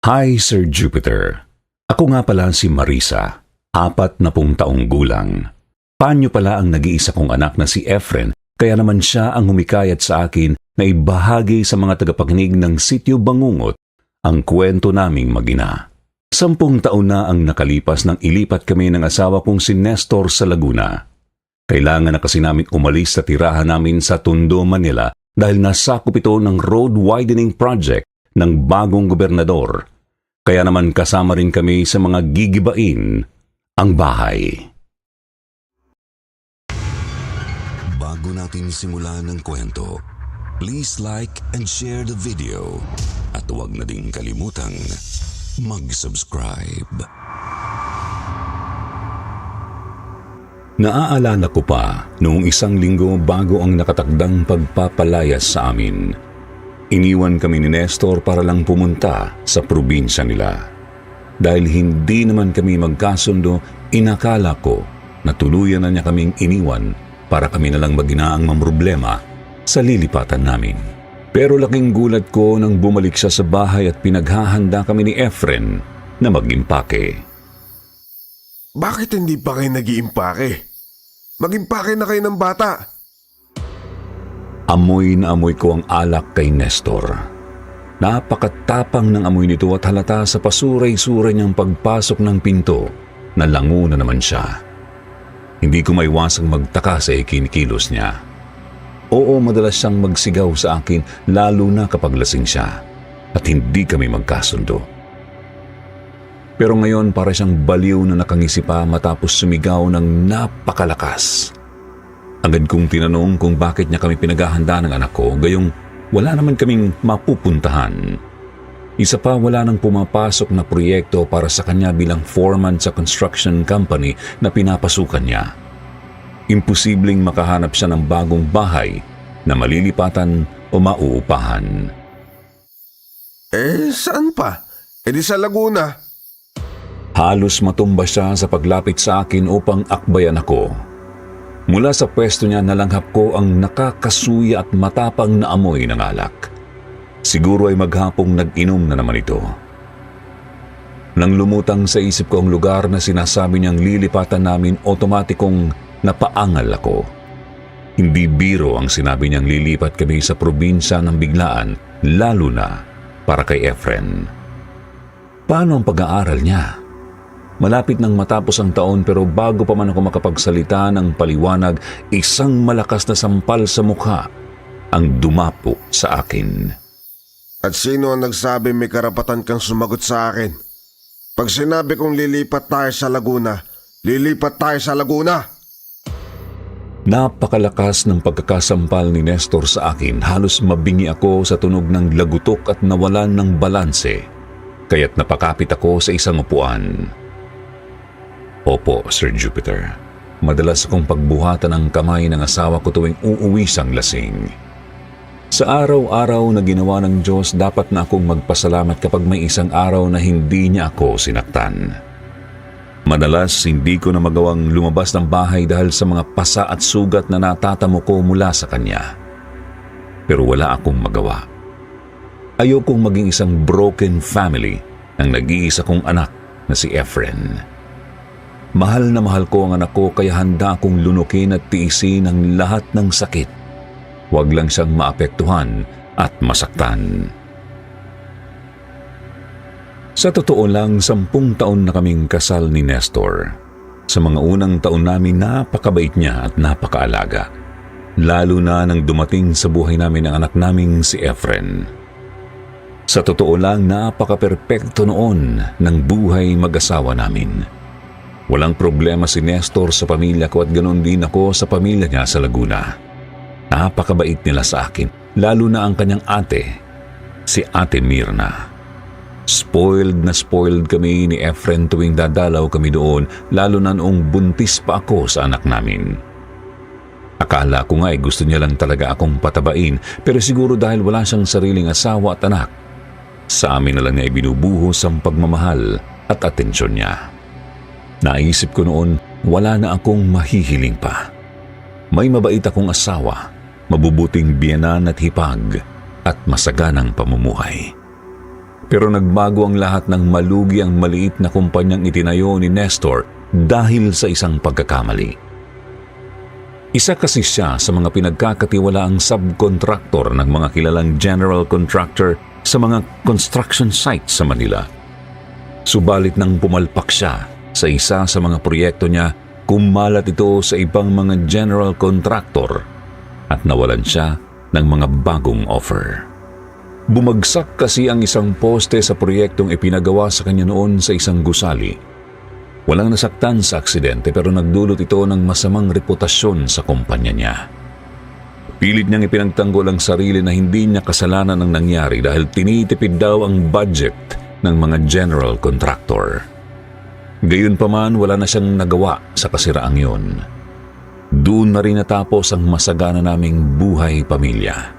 Hi, Sir Jupiter. Ako nga pala si Marisa, 40 taong gulang. Panyo pala ang nag-iisa kong anak na si Efren, kaya naman siya ang humikayat sa akin na ibahagi sa mga tagapakinig ng Sitio Bangungot ang kwento naming mag-ina. 10 taon na ang nakalipas nang ilipat kami ng asawa kong si Nestor sa Laguna. Kailangan na kasi namin umalis sa tirahan namin sa Tondo, Manila dahil nasakop ito ng road widening project ng bagong gobernador. Kaya naman kasama rin kami sa mga gigibain ang bahay. Bago natin simulan ng kwento, please like and share the video at huwag na ding kalimutang mag-subscribe. Naaalala ko pa noong 1 linggo bago ang nakatakdang pagpapalayas sa amin. Iniwan kami ni Nestor para lang pumunta sa probinsya nila. Dahil hindi naman kami magkasundo, inakala ko na tuluyan na niya kaming iniwan para kami na lang mag-ina ang mamroblema sa lilipatan namin. Pero laking gulat ko nang bumalik siya sa bahay at pinaghahanda kami ni Efren na mag-impake. Bakit hindi pa kayo nag-iimpake? Mag-impake na kayo ng bata. Amoy na amoy ko ang alak kay Nestor. Napakatapang ng amoy nito at halata sa pasuray-suray niyang pagpasok ng pinto na lango na naman siya. Hindi ko maiwasang magtaka sa ikinikilos niya. Oo, madalas siyang magsigaw sa akin lalo na kapag lasing siya at hindi kami magkasundo. Pero ngayon para siyang baliw na nakangisi pa matapos sumigaw ng napakalakas. Agad kong tinanong kung bakit niya kami pinaghahanda ng anak ko, gayong wala naman kaming mapupuntahan. Isa pa, wala nang pumapasok na proyekto para sa kanya bilang foreman sa construction company na pinapasukan niya. Imposibleng makahanap siya ng bagong bahay na malilipatan o mauupahan. Saan pa? Di sa Laguna. Halos matumba siya sa paglapit sa akin upang akbayan ako. Mula sa pwesto niya nalanghap ko ang nakakasuya at matapang na amoy ng alak. Siguro ay maghapong nag-inom na naman ito. Nang lumutang sa isip ko ang lugar na sinasabi niyang lilipatan namin, otomatikong napaangal ako. Hindi biro ang sinabi niyang lilipat kami sa probinsya ng biglaan, lalo na para kay Efren. Paano ang pag-aaral niya? Malapit nang matapos ang taon pero bago pa man ako makapagsalita ng paliwanag, isang malakas na sampal sa mukha ang dumapo sa akin. At sino ang nagsabi may karapatan kang sumagot sa akin? Pag sinabi kong lilipat tayo sa Laguna, lilipat tayo sa Laguna! Napakalakas ng pagkakasampal ni Nestor sa akin, halos mabingi ako sa tunog ng lagutok at nawalan ng balanse, kaya't napakapit ako sa isang upuan. Opo, Sir Jupiter. Madalas akong pagbuhatan ng kamay ng asawa ko tuwing uuwi siyang lasing. Sa araw-araw na ginawa ng Diyos, dapat na akong magpasalamat kapag may isang araw na hindi niya ako sinaktan. Madalas, hindi ko na magawang lumabas ng bahay dahil sa mga pasa at sugat na natatamo ko mula sa kanya. Pero wala akong magawa. Ayokong maging isang broken family ng nag-iisa kong anak na si Efren. Mahal na mahal ko ang anak ko kaya handa akong lunukin at tiisin ang lahat ng sakit. Huwag lang siyang maapektuhan at masaktan. Sa totoo lang, 10 taon na kaming kasal ni Nestor. Sa mga unang taon namin, napakabait niya at napakaalaga. Lalo na nang dumating sa buhay namin ang anak naming si Efren. Sa totoo lang, napaka-perpekto noon ng buhay mag-asawa namin. Walang problema si Nestor sa pamilya ko at ganoon din ako sa pamilya niya sa Laguna. Napakabait nila sa akin, lalo na ang kanyang ate, si Ate Mirna. Spoiled na spoiled kami ni Efren tuwing dadalaw kami doon, lalo na noong buntis pa ako sa anak namin. Akala ko nga gusto niya lang talaga akong patabain, pero siguro dahil wala siyang sariling asawa at anak, sa amin na lang niya ibinubuhos ang pagmamahal at atensyon niya. Naisip ko noon, wala na akong mahihiling pa. May mabait akong asawa, mabubuting biyenan at hipag, at masaganang pamumuhay. Pero nagbago ang lahat ng malugi ang maliit na kumpanyang itinayo ni Nestor dahil sa isang pagkakamali. Isa kasi siya sa mga pinagkakatiwalaang subcontractor ng mga kilalang general contractor sa mga construction sites sa Manila. Subalit nang pumalpak siya sa isa sa mga proyekto niya, kumalat ito sa ibang mga general contractor at nawalan siya ng mga bagong offer. Bumagsak kasi ang isang poste sa proyektong ipinagawa sa kanya noon sa isang gusali. Walang nasaktan sa aksidente pero nagdulot ito ng masamang reputasyon sa kumpanya niya. Pilit niyang ipinagtanggol ang sarili na hindi niya kasalanan ang nangyari dahil tinitipid daw ang budget ng mga general contractor. Gayunpaman, wala na siyang nagawa sa kasiraang yun. Doon na rin natapos ang masagana naming buhay pamilya.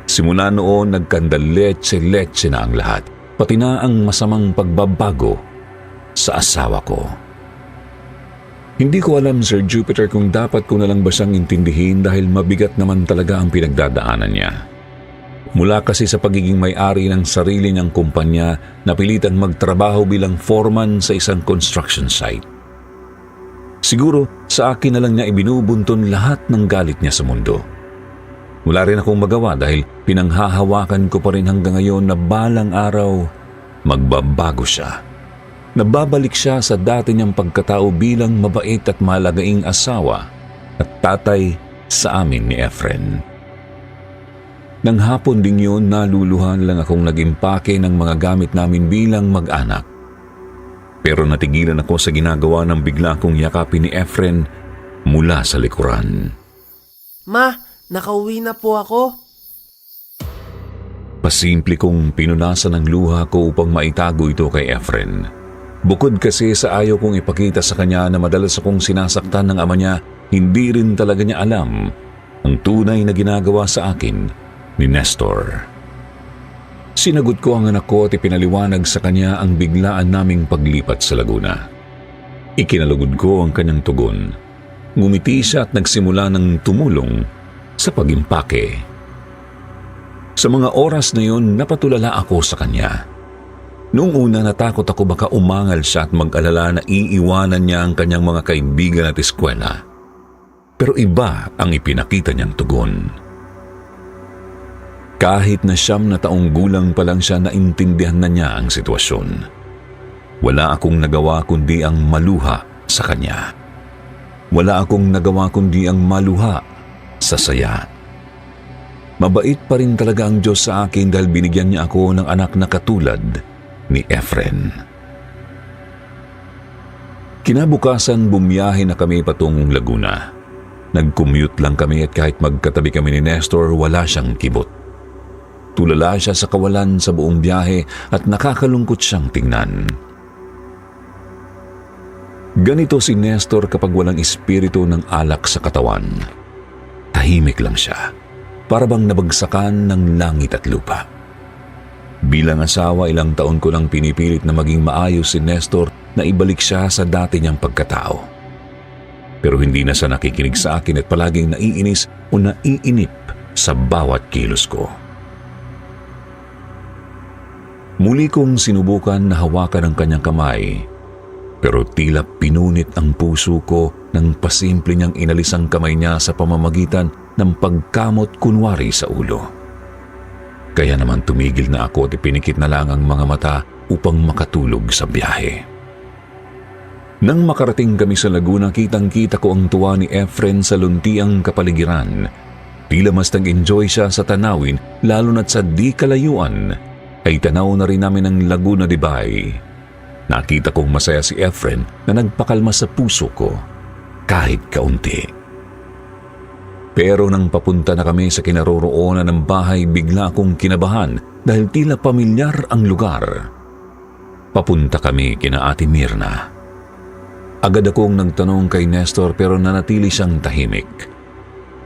Simula noon, nagkandaletse-letse na ang lahat, pati na ang masamang pagbabago sa asawa ko. Hindi ko alam, Sir Jupiter, kung dapat ko na lang ba siyang intindihin dahil mabigat naman talaga ang pinagdadaanan niya. Mula kasi sa pagiging may-ari ng sarili niyang kumpanya, napilitang magtrabaho bilang foreman sa isang construction site. Siguro sa akin na lang niya ibinubunton lahat ng galit niya sa mundo. Wala rin akong magawa dahil pinanghahawakan ko pa rin hanggang ngayon na balang araw magbabago siya. Nababalik siya sa dati niyang pagkatao bilang mabait at malagaing asawa at tatay sa amin ni Efren. Nang hapon ding yun, naluluhan lang akong nag-impake ng mga gamit namin bilang mag-anak. Pero natigilan ako sa ginagawa ng bigla kong yakapin ni Efren mula sa likuran. Ma, nakauwi na po ako. Pasimple kong pinunasan ng luha ko upang maitago ito kay Efren. Bukod kasi sa ayaw kong ipakita sa kanya na madalas akong sinasaktan ng ama niya, hindi rin talaga niya alam ang tunay na ginagawa sa akin ni Nestor. Sinagot ko ang anak ko at ipinaliwanag sa kanya ang biglaan naming paglipat sa Laguna. Ikinalugod ko ang kanyang tugon. Ngumiti siya at nagsimula ng tumulong sa pagimpake. Sa mga oras na yun, napatulala ako sa kanya. Noong una, natakot ako baka umangal siya at mag-alala na iiwanan niya ang kanyang mga kaibigan at eskwela. Pero iba ang ipinakita niyang tugon. Kahit na 9 taong gulang pa lang siya, naintindihan na niya ang sitwasyon. Wala akong nagawa kundi ang maluha sa kanya. Wala akong nagawa kundi ang maluha sa saya. Mabait pa rin talaga ang Diyos sa akin dahil binigyan niya ako ng anak na katulad ni Efren. Kinabukasan, bumiyahe na kami patungong Laguna. Nag-commute lang kami at kahit magkatabi kami ni Nestor, wala siyang kibot. Tulala siya sa kawalan sa buong biyahe at nakakalungkot siyang tingnan. Ganito si Nestor kapag walang espiritu ng alak sa katawan. Tahimik lang siya, para bang nabagsakan ng langit at lupa. Bilang asawa, ilang taon ko lang pinipilit na maging maayos si Nestor na ibalik siya sa dati niyang pagkatao. Pero hindi na siya nakikinig sa akin at palaging naiinis o naiinip sa bawat kilos ko. Muli kong sinubukan na hawakan ang kanyang kamay, pero tila pinunit ang puso ko nang pasimple niyang inalis ang kamay niya sa pamamagitan ng pagkamot kunwari sa ulo. Kaya naman tumigil na ako at ipinikit na lang ang mga mata upang makatulog sa biyahe. Nang makarating kami sa Laguna, kitang-kita ko ang tuwa ni Efren sa luntiang kapaligiran. Tila mas nag-enjoy siya sa tanawin, lalo na't sa di kalayuan ay tanaw na rin namin ang Laguna de Bay. Nakita kong masaya si Efren na nagpakalma sa puso ko kahit kaunti. Pero nang papunta na kami sa kinaroroonan ng bahay, bigla akong kinabahan dahil tila pamilyar ang lugar. Papunta kami kina Ate Mirna. Agad akong nagtanong kay Nestor pero nanatili siyang tahimik.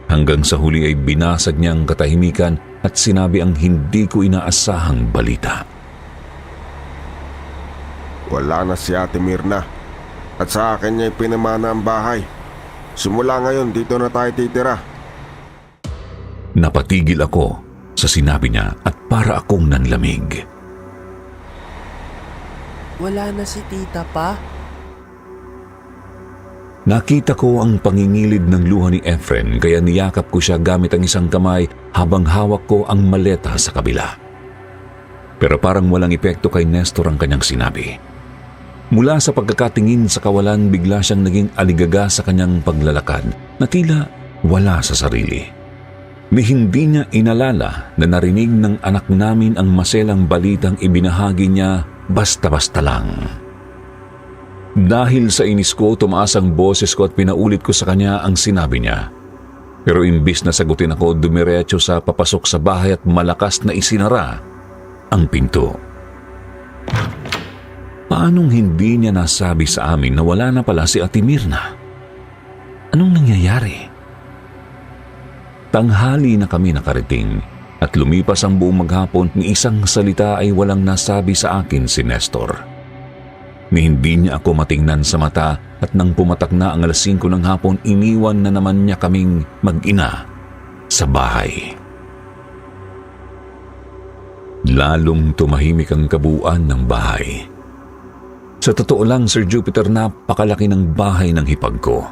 Hanggang sa huli ay binasag niya ang katahimikan at sinabi ang hindi ko inaasahang balita. Wala na si Ate Mirna at sa akin niya pinamana ang bahay. Simula ngayon, dito na tayo titira. Napatigil ako sa sinabi niya at para akong nanlamig. Wala na si tita pa? Nakita ko ang pangingilid ng luha ni Efren kaya niyakap ko siya gamit ang isang kamay habang hawak ko ang maleta sa kabila. Pero parang walang epekto kay Nestor ang kanyang sinabi. Mula sa pagkakatingin sa kawalan, bigla siyang naging aligaga sa kanyang paglalakad na tila wala sa sarili. Ni hindi niya inalala na narinig ng anak namin ang maselang balitang ibinahagi niya basta-basta lang. Dahil sa inis ko, tumaas ang boses ko at pinaulit ko sa kanya ang sinabi niya. Pero imbis na sagutin ako, dumiretso sa papasok sa bahay at malakas na isinara ang pinto. Paanong hindi niya nasabi sa amin na wala na pala si Ate Mirna? Anong nangyayari? Tanghali na kami nakarating at lumipas ang buong maghapon, ni isang salita ay walang nasabi sa akin si Nestor. Ni hindi niya ako matingnan sa mata at nang pumatak na ang 5:00 ng hapon, iniwan na naman niya kaming mag-ina sa bahay. Lalong tumahimik ang kabuuan ng bahay. Sa totoo lang, Sir Jupiter, napakalaki ng bahay ng hipag ko.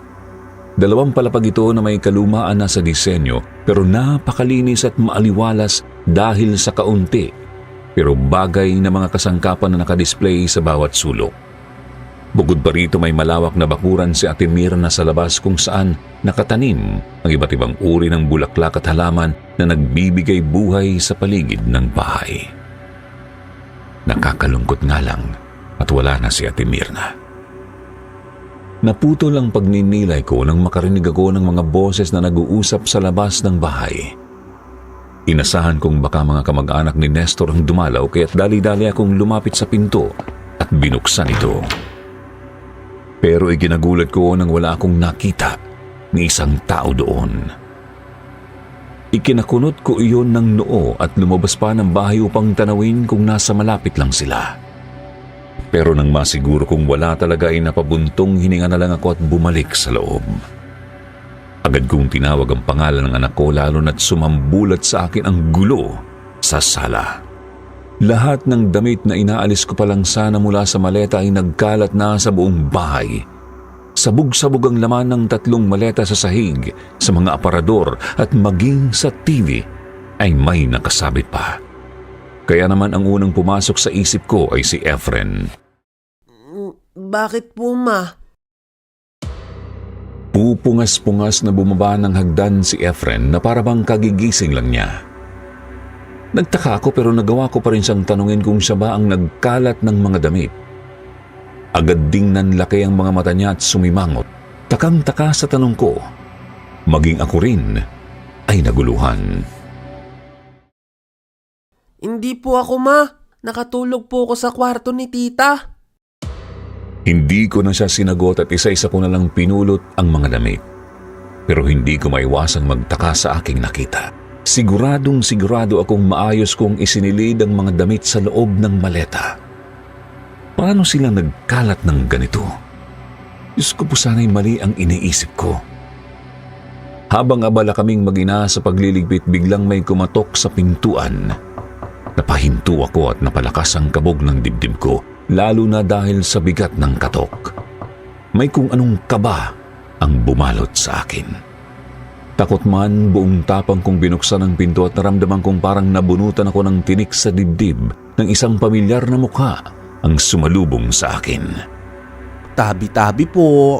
2 palapag ito na may kalumaan na sa disenyo pero napakalinis at maaliwalas dahil sa kaunti pero bagay na mga kasangkapan na nakadisplay sa bawat sulok. Bukod pa rito, may malawak na bakuran si Ate Mirna sa labas kung saan nakatanim ang iba't ibang uri ng bulaklak at halaman na nagbibigay buhay sa paligid ng bahay. Nakakalungkot nga lang at wala na si Ate Mirna. Naputol ang pagninilay ko nang makarinig ako ng mga boses na nag-uusap sa labas ng bahay. Inasahan kong baka mga kamag-anak ni Nestor ang dumalaw kaya't dali-dali akong lumapit sa pinto at binuksan ito. Pero iginagulat ko nang wala akong nakita ni isang tao doon. Ikinakunot ko iyon ng noo at lumabas pa ng bahay upang tanawin kung nasa malapit lang sila. Pero nang masiguro kong wala talaga ay napabuntong hininga na lang ako at bumalik sa loob. Agad kong tinawag ang pangalan ng anak ko lalo na't sumambulat sa akin ang gulo sa sala. Lahat ng damit na inaalis ko pa lang sana mula sa maleta ay nagkalat na sa buong bahay. Sabog-sabog ang laman ng 3 maleta sa sahig, sa mga aparador at maging sa TV ay may nakasabit pa. Kaya naman ang unang pumasok sa isip ko ay si Efren. Bakit po, Ma? Pupungas-pungas na bumaba ng hagdan si Efren na para bang kagigising lang niya. Nagtaka ako pero nagawa ko pa rin siyang tanungin kung siya ba ang nagkalat ng mga damit. Agad ding nanlaki ang mga mata niya at sumimangot. Takang-taka sa tanong ko. Maging ako rin ay naguluhan. Hindi po ako, Ma. Nakatulog po ako sa kwarto ni tita. Hindi ko na siya sinagot at isa-isa ko na lang pinulot ang mga damit. Pero hindi ko maiwasang magtaka sa aking nakita. Siguradong-sigurado akong maayos kong isinilid ang mga damit sa loob ng maleta. Paano sila nagkalat ng ganito? Diyos ko po, sana'y mali ang iniisip ko. Habang abala kaming mag-ina sa pagliligpit, biglang may kumatok sa pintuan. Napahinto ako at napalakas ang kabog ng dibdib ko, lalo na dahil sa bigat ng katok. May kung anong kaba ang bumalot sa akin. Takot man, buong tapang kong binuksan ang pinto at naramdaman kong parang nabunutan ako ng tinik sa dibdib ng isang pamilyar na mukha ang sumalubong sa akin. Tabi-tabi po.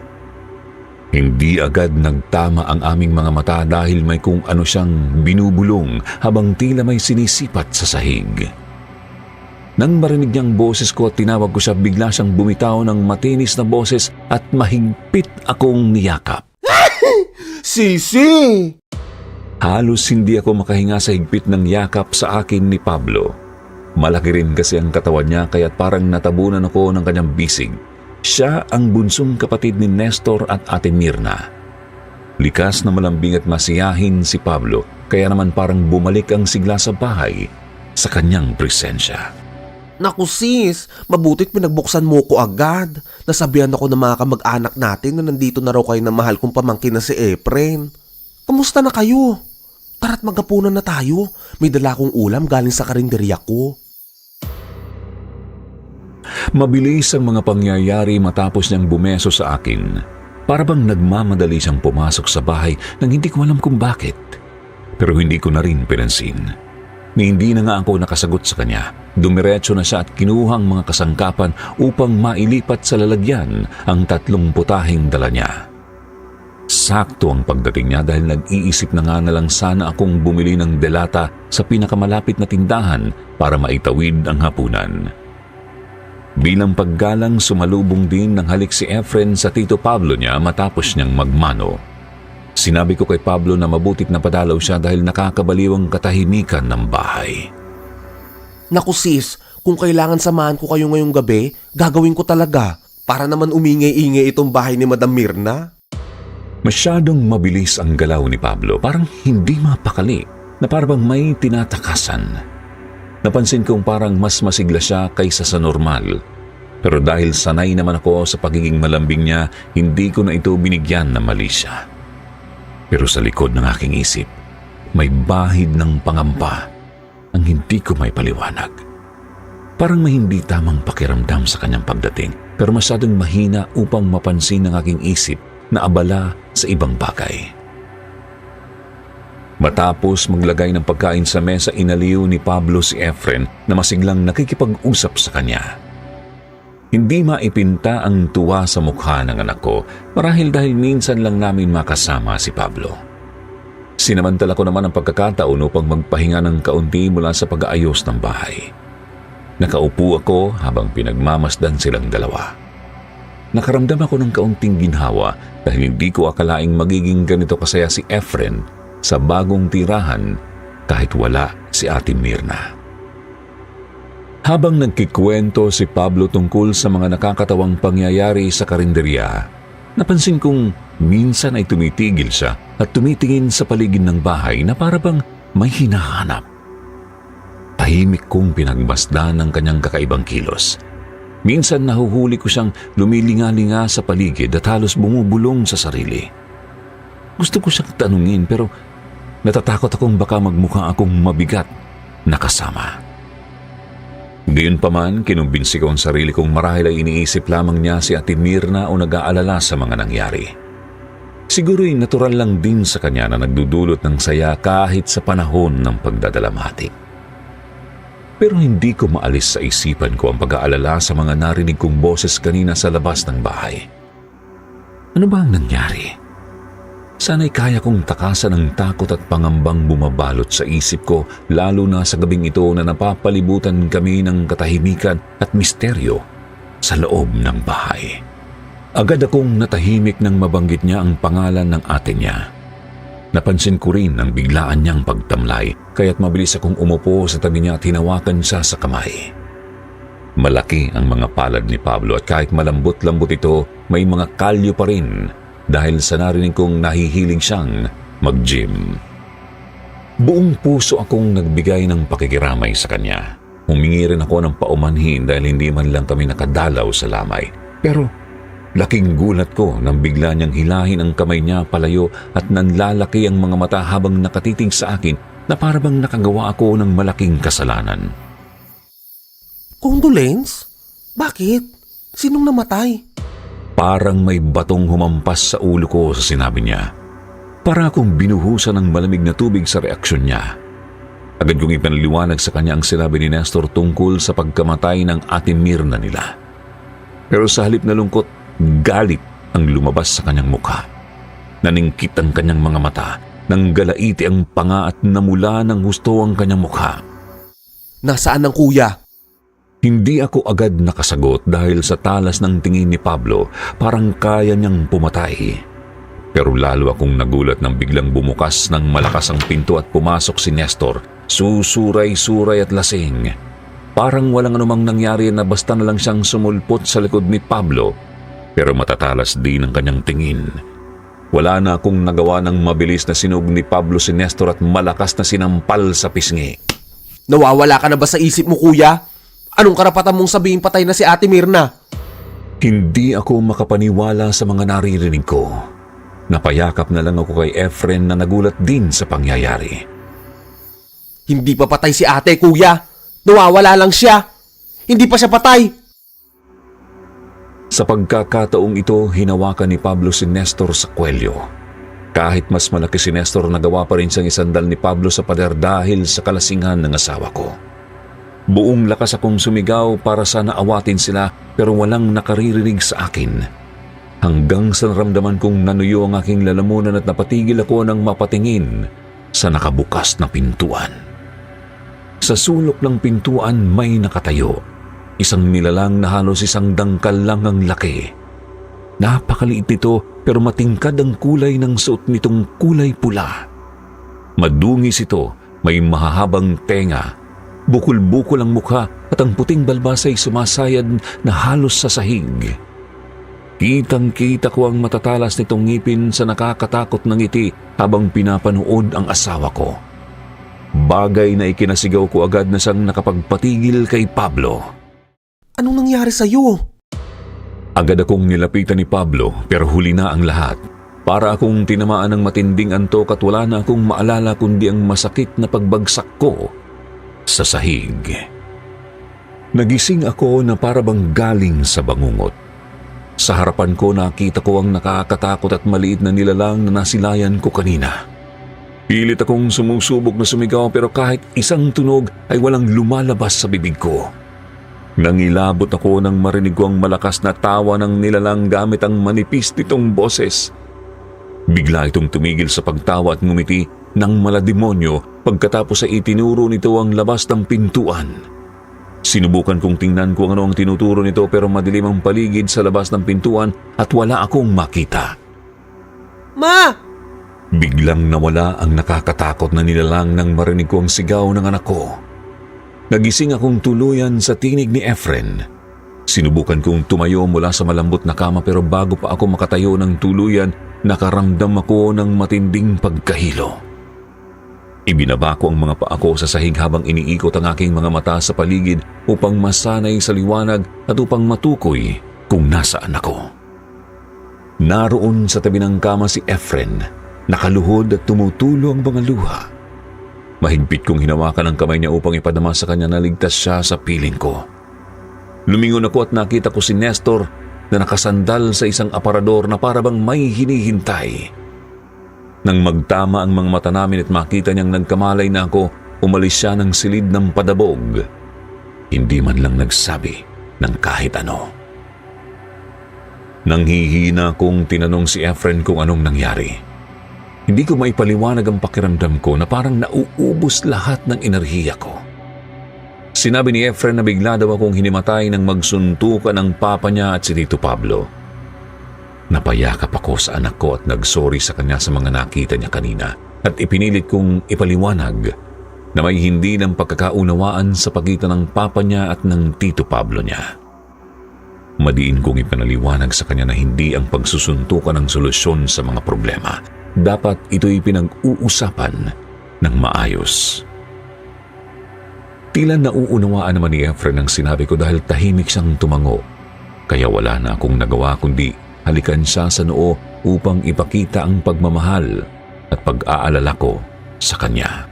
Hindi agad nagtama ang aming mga mata dahil may kung ano siyang binubulong habang tila may sinisipat sa sahig. Nang marinig niyang boses ko at tinawag ko siya, bigla siyang bumitaw ng matinis na boses at mahigpit akong niyakap. Sisi! Halos hindi ako makahinga sa higpit ng yakap sa akin ni Pablo. Malaki rin kasi ang katawan niya kaya't parang natabunan ako ng kanyang bisig. Siya ang bunsong kapatid ni Nestor at Ate Mirna. Likas na malambing at masiyahin si Pablo, kaya naman parang bumalik ang sigla sa bahay sa kanyang presensya. Naku sis, mabuti't pinagbuksan mo ko agad. Nasabihan ako ng mga kamag-anak natin na nandito na raw kayo ng mahal kong pamangkin na si Efren. Kamusta na kayo? Tara't maghapunan na tayo. May dala akong ulam galing sa karinderya ko. Mabilis ang mga pangyayari matapos niyang bumeso sa akin. Para bang nagmamadali siyang pumasok sa bahay nang hindi ko alam kung bakit. Pero hindi ko na rin pinansin. Ni hindi na nga ako nakasagot sa kanya. Dumiretso na siya at kinuhang mga kasangkapan upang mailipat sa lalagyan ang 3 putahing dala niya. Sakto ang pagdating niya dahil nag-iisip na nga na lang sana akong bumili ng delata sa pinakamalapit na tindahan para maitawid ang hapunan. Bilang paggalang, sumalubong din ng halik si Efren sa Tito Pablo niya matapos niyang magmano. Sinabi ko kay Pablo na mabutit na padalaw siya dahil nakakabaliw ang katahimikan ng bahay. Naku sis, kung kailangan samahan ko kayo ngayong gabi, gagawin ko talaga. Para naman umingay-ingay itong bahay ni Madam Mirna. Masyadong mabilis ang galaw ni Pablo, parang hindi mapakali na parang may tinatakasan. Napansin kong parang mas masigla siya kaysa sa normal. Pero dahil sanay naman ako sa pagiging malambing niya, hindi ko na ito binigyan na mali siya. Pero sa likod ng aking isip, may bahid ng pangamba ang hindi ko may paliwanag. Parang may hindi tamang pakiramdam sa kanyang pagdating, pero masyadong mahina upang mapansin ng aking isip na abala sa ibang bagay. Matapos maglagay ng pagkain sa mesa, inaliw ni Pablo si Efren na masiglang nakikipag-usap sa kanya. Hindi maipinta ang tuwa sa mukha ng anak ko marahil dahil minsan lang namin makasama si Pablo. Sinamantala ko naman ang pagkakataon upang magpahinga ng kaunti mula sa pag-aayos ng bahay. Nakaupo ako habang pinagmamasdan silang dalawa. Nakaramdam ako ng kaunting ginhawa dahil hindi ko akalaing magiging ganito kasaya si Efren sa bagong tirahan kahit wala si Ate Mirna. Habang nagkikwento si Pablo tungkol sa mga nakakatawang pangyayari sa karinderya, napansin kong minsan ay tumitigil siya at tumitingin sa paligid ng bahay na para bang may hinahanap. Tahimik kong pinagmasdan ng kanyang kakaibang kilos. Minsan nahuhuli ko siyang lumilinga-linga sa paligid at halos bumubulong sa sarili. Gusto ko siyang tanungin pero natatakot akong baka magmukha akong mabigat na kasama. Gayunpaman, kinumbinsi ko ang sarili kong marahil ay iniisip lamang niya si Ate Mirna o nag-aalala sa mga nangyari. Siguro'y natural lang din sa kanya na nagdudulot ng saya kahit sa panahon ng pagdadalamhati. Pero hindi ko maalis sa isipan ko ang pag-aalala sa mga narinig kong boses kanina sa labas ng bahay. Ano ba ang nangyari? Sana'y kaya kong takasan ang takot at pangambang bumabalot sa isip ko, lalo na sa gabing ito na napapalibutan kami ng katahimikan at misteryo sa loob ng bahay. Agad akong natahimik nang mabanggit niya ang pangalan ng ate niya. Napansin ko rin ang biglaan niyang pagtamlay, kaya't mabilis akong umupo sa tabi niya at hinawakan siya sa kamay. Malaki ang mga palad ni Pablo at kahit malambot-lambot ito, may mga kalyo pa rin dahil sa narinig kong nahihiling siyang mag-gym. Buong puso akong nagbigay ng pakikiramay sa kanya. Humingi rin ako ng paumanhin dahil hindi man lang kami nakadalaw sa lamay. Pero laking gulat ko nang bigla niyang hilahin ang kamay niya palayo at nanlalaki ang mga mata habang nakatitig sa akin na parabang nakagawa ako ng malaking kasalanan. Condolence? Bakit? Sinong namatay? Parang may batong humampas sa ulo ko sa sinabi niya. Para akong binuhusan ng malamig na tubig sa reaksyon niya. Agad kong ipinaliwanag sa kanya ang sinabi ni Nestor tungkol sa pagkamatay ng Ate Mirna nila. Pero sa halip na lungkot, galit ang lumabas sa kanyang mukha. Naningkit ang kanyang mga mata, nanggalaiti ang panga at namula ng husto ang kanyang mukha. Nasaan ang kuya? Hindi ako agad nakasagot dahil sa talas ng tingin ni Pablo, parang kaya niyang pumatay. Pero lalo akong nagulat nang biglang bumukas ng malakas ang pinto at pumasok si Nestor, susuray-suray at lasing. Parang walang anumang nangyari na basta na lang siyang sumulpot sa likod ni Pablo, pero matatalas din ang kanyang tingin. Wala na akong nagawa ng mabilis na sinug ni Pablo si Nestor at malakas na sinampal sa pisngi. Nawawala ka na ba sa isip mo, kuya? Anong karapatan mong sabihin patay na si Ate Mirna? Hindi ako makapaniwala sa mga naririnig ko. Napayakap na lang ako kay Efren na nagulat din sa pangyayari. Hindi pa patay si ate, kuya. Nawawala lang siya. Hindi pa siya patay. Sa pagkakataong ito, hinawakan ni Pablo si Nestor sa kwelyo. Kahit mas malaki si Nestor, nagawa pa rin siyang isandal ni Pablo sa pader dahil sa kalasingan ng asawa ko. Buong lakas akong sumigaw para sana awatin sila pero walang nakaririnig sa akin. Hanggang sa naramdaman kong nanuyo ang aking lalamunan at napatigil ako ng mapatingin sa nakabukas na pintuan. Sa sulok ng pintuan may nakatayo. Isang nilalang na halos isang dangkal lang ang laki. Napakaliit nito pero matingkad ang kulay ng suot nitong kulay pula. Madungis ito, may mahahabang tenga, bukol-bukol ang mukha at ang puting balbas ay sumasayad na halos sa sahig. Kitang-kita ko ang matatalas nitong ngipin sa nakakatakot na ngiti habang pinapanood ang asawa ko. Bagay na ikinasigaw ko agad na siyang nakapagpatigil kay Pablo. Anong nangyari sa'yo? Agad akong nilapitan ni Pablo pero huli na ang lahat. Para akong tinamaan ng matinding antok at wala na akong maalala kundi ang masakit na pagbagsak ko sa sahig. Nagising ako na para bang galing sa bangungot. Sa harapan ko nakita ko ang nakakatakot at maliit na nilalang na nasilayan ko kanina. Pilit akong sumusubok na sumigaw pero kahit isang tunog ay walang lumalabas sa bibig ko. Nangilabot ako nang marinig ko ang malakas na tawa ng nilalang gamit ang manipis nitong boses. Bigla itong tumigil sa pagtawa at ngumiti ng malademonyo pagkatapos ay itinuro nito ang labas ng pintuan. Sinubukan kong tingnan kung ano ang tinuturo nito pero madilim ang paligid sa labas ng pintuan at wala akong makita. Ma! Biglang nawala ang nakakatakot na nilalang nang marinig ko ang sigaw ng anak ko. Nagising akong tuluyan sa tinig ni Efren. Sinubukan kong tumayo mula sa malambot na kama pero bago pa ako makatayo ng tuluyan, nakaramdam ako ng matinding pagkahilo. Ibinaba ko ang mga paa ko sa sahig habang iniikot ang aking mga mata sa paligid upang masanay sa liwanag at upang matukoy kung nasaan ako. Naroon sa tabi ng kama si Efren, nakaluhod at tumutulo ang mga luha. Mahigpit kong hinawakan ang kamay niya upang ipadama sa kanya na ligtas siya sa piling ko. Lumingon ako at nakita ko si Nestor na nakasandal sa isang aparador na parabang may hinihintay. Nang magtama ang mga mata namin at makita niyang nagkamalay na ako, umalis siya ng silid ng padabog. Hindi man lang nagsabi ng kahit ano. Nanghihina kong tinanong si Efren kung anong nangyari. Hindi ko maipaliwanag ang pakiramdam ko na parang nauubos lahat ng enerhiya ko. Sinabi ni Efren na bigla daw akong hinimatay nang magsuntukan ng papa niya at si Tito Pablo. Napayakap ako sa anak ko at nagsorry sa kanya sa mga nakita niya kanina at ipinilit kong ipaliwanag na may hindi ng pagkakaunawaan sa pagitan ng papa niya at ng Tito Pablo niya. Madiin kong ipinaliwanag sa kanya na hindi ang pagsusuntukan ang solusyon sa mga problema. Dapat ito'y pinag-uusapan ng maayos. Tila nauunawaan naman ni Efren ang sinabi ko dahil tahimik siyang tumango. Kaya wala na akong nagawa kundi halikan siya sa noo upang ipakita ang pagmamahal at pag-aalala ko sa kanya.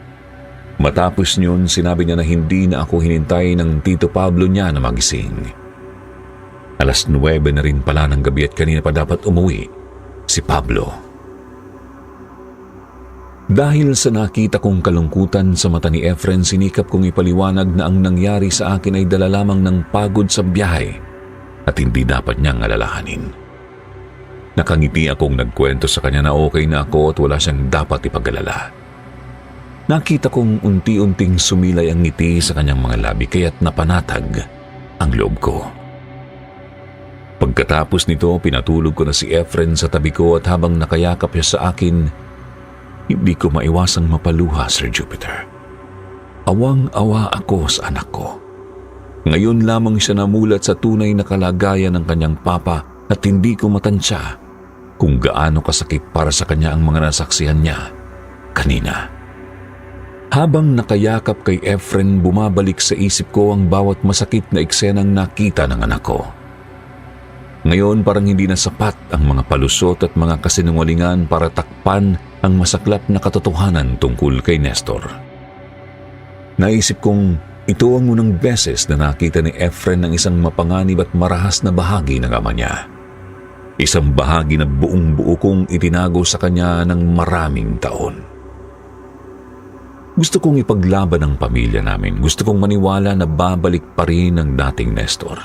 Matapos niyon, sinabi niya na hindi na ako hinintay ng Tito Pablo niya na magising. 9:00 na rin pala ng gabi at kanina pa dapat umuwi si Pablo. Dahil sa nakita kong kalungkutan sa mata ni Efren, sinikap kong ipaliwanag na ang nangyari sa akin ay dala lamang ng pagod sa biyahe at hindi dapat niyang alalahanin. Nakangiti akong nagkwento sa kanya na okay na ako at wala siyang dapat ipag-alala. Nakita kong unti-unting sumilay ang ngiti sa kanyang mga labi kaya't napanatag ang loob ko. Pagkatapos nito, pinatulog ko na si Efren sa tabi ko at habang nakayakap siya sa akin, hindi ko maiwasang mapaluha, Sir Jupiter. Awang-awa ako sa anak ko. Ngayon lamang siya namulat sa tunay na kalagayan ng kanyang papa at hindi ko matansya kung gaano kasakit para sa kanya ang mga nasaksihan niya kanina. Habang nakayakap kay Efren, bumabalik sa isip ko ang bawat masakit na eksenang nakita ng anak ko. Ngayon parang hindi na sapat ang mga palusot at mga kasinungalingan para takpan ang masaklap na katotohanan tungkol kay Nestor. Naisip kong Ito ang unang beses na nakita ni Efren ng isang mapanganib at marahas na bahagi ng ama niya. Isang bahagi na buong buo kong itinago sa kanya ng maraming taon. Gusto kong ipaglaban ang pamilya namin. Gusto kong maniwala na babalik pa rin ang dating Nestor.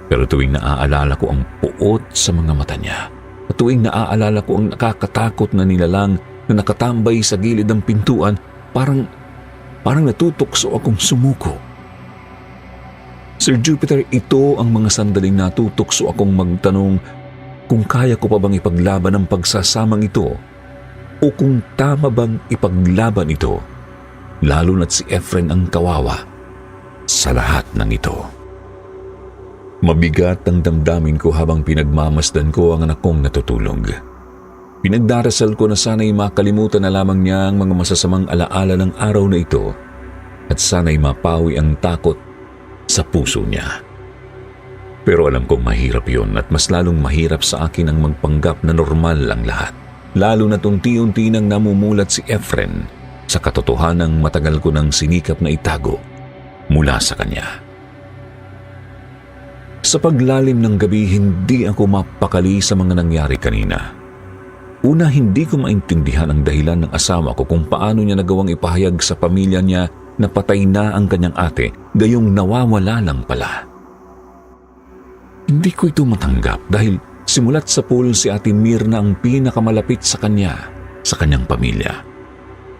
Pero tuwing naaalala ko ang puot sa mga mata niya, at tuwing naaalala ko ang nakakatakot na nilalang na nakatambay sa gilid ng pintuan, parang natutokso akong sumuko. Sir Jupiter, ito ang mga sandaling natutokso akong magtanong kung kaya ko pa bang ipaglaban ang pagsasamang ito o kung tama bang ipaglaban ito, lalo na't si Efren ang kawawa sa lahat ng ito. Mabigat ang damdamin ko habang pinagmamasdan ko ang anak kong natutulog. Pinagdarasal ko na sana'y makalimutan na lamang niya ang mga masasamang alaala ng araw na ito at sana'y mapawi ang takot sa puso niya. Pero alam kong mahirap yun at mas lalong mahirap sa akin ang magpanggap na normal ang lahat. Lalo na't unti-unti nang namumulat si Efren sa katotohanang matagal ko nang sinikap na itago mula sa kanya. Sa paglalim ng gabi, hindi ako mapakali sa mga nangyari kanina. Una, hindi ko maintindihan ang dahilan ng asawa ko kung paano niya nagawang ipahayag sa pamilya niya na patay na ang kanyang ate, gayong nawawala lang pala. Hindi ko ito matanggap dahil simulat sa pool si Ate Mirna ang pinakamalapit sa kanya, sa kanyang pamilya.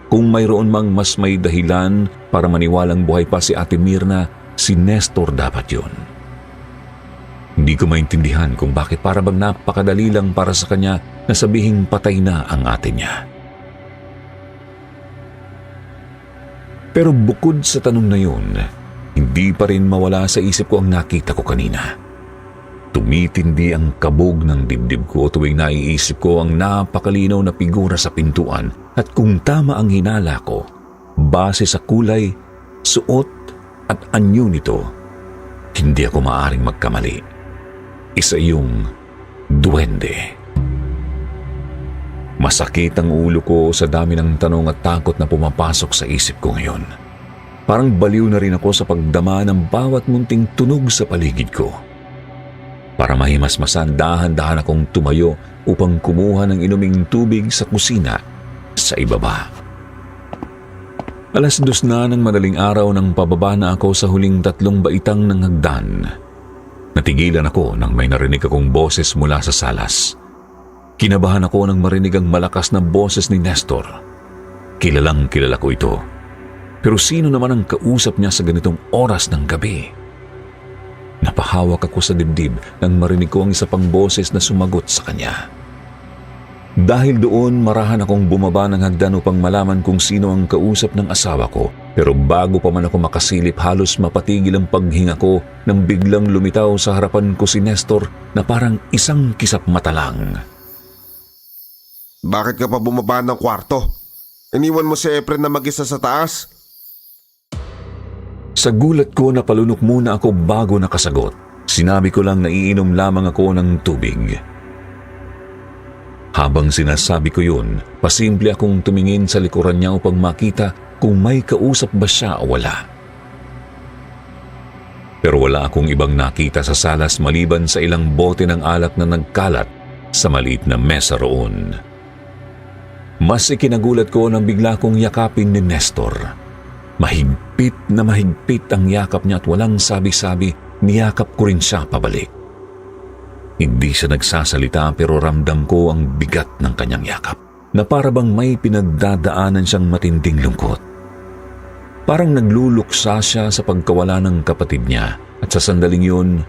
Kung mayroon mang mas may dahilan para maniwalang buhay pa si Ate Mirna, si Nestor dapat yun. Hindi ko maintindihan kung bakit para bang napakadali lang para sa kanya na sabihing patay na ang ate niya. Pero bukod sa tanong na yun, hindi pa rin mawala sa isip ko ang nakita ko kanina. Tumitindi ang kabog ng dibdib ko tuwing naiisip ko ang napakalinaw na figura sa pintuan at kung tama ang hinala ko, base sa kulay, suot at anyo nito, hindi ako maaaring magkamali. Isa yung duwende. Masakit ang ulo ko sa dami ng tanong at takot na pumapasok sa isip ko ngayon. Parang baliw na rin ako sa pagdama ng bawat munting tunog sa paligid ko. Para mahimasmasan, dahan-dahan akong tumayo upang kumuha ng inuming tubig sa kusina sa ibaba. 2:00 na ng madaling araw nang pababa na ako sa huling 3 baitang ng hagdan. Natigilan ako nang may narinig akong boses mula sa salas. Kinabahan ako nang marinig ang malakas na boses ni Nestor. Kilalang kilala ko ito. Pero sino naman ang kausap niya sa ganitong oras ng gabi? Napahawak ako sa dibdib nang marinig ko ang isa pang boses na sumagot sa kanya. Dahil doon, marahan akong bumaba ng hagdan upang malaman kung sino ang kausap ng asawa ko. Pero bago pa man ako makasilip, halos mapatigil ang paghinga ko nang biglang lumitaw sa harapan ko si Nestor na parang isang kisap mata lang. Bakit ka pa bumaba ng kwarto? Iniwan mo si Efren na mag-isa sa taas? Sa gulat ko, napalunok muna ako bago nakasagot. Sinabi ko lang na iinom lamang ako ng tubig. Habang sinasabi ko yun, pasimple akong tumingin sa likuran niya upang makita kung may kausap ba siya o wala. Pero wala akong ibang nakita sa salas maliban sa ilang bote ng alak na nagkalat sa maliit na mesa roon. Mas ikinagulat ko nang bigla kong yakapin ni Nestor. Mahigpit na mahigpit ang yakap niya at walang sabi-sabi, niyakap ko rin siya pabalik. Hindi siya nagsasalita pero ramdam ko ang bigat ng kanyang yakap, na para bang may pinagdadaanan siyang matinding lungkot. Parang nagluluksa siya sa pagkawala ng kapatid niya at sa sandaling yun,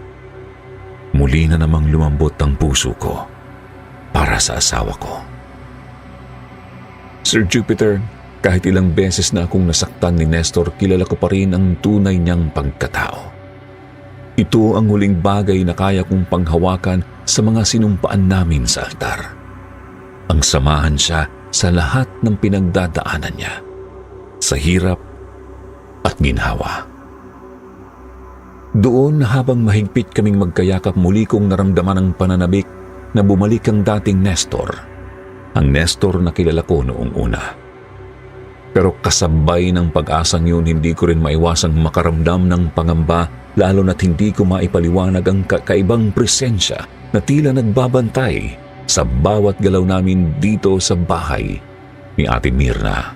muli na namang lumambot ang puso ko para sa asawa ko. Sir Jupiter, kahit ilang beses na akong nasaktan ni Nestor, kilala ko pa rin ang tunay niyang pagkatao. Ito ang huling bagay na kaya kong panghawakan sa mga sinumpaan namin sa altar. Ang samahan siya sa lahat ng pinagdadaanan niya, sa hirap at ginhawa. Doon, habang mahigpit kaming magkayakap, muli kong naramdaman ang pananabik na bumalik ang dating Nestor. Ang Nestor na kilala ko noong una. Pero kasabay ng pag-asang yun, hindi ko rin maiwasang makaramdam ng pangamba, lalo na't hindi ko maipaliwanag ang kakaibang presensya na tila nagbabantay sa bawat galaw namin dito sa bahay ni Ate Mirna.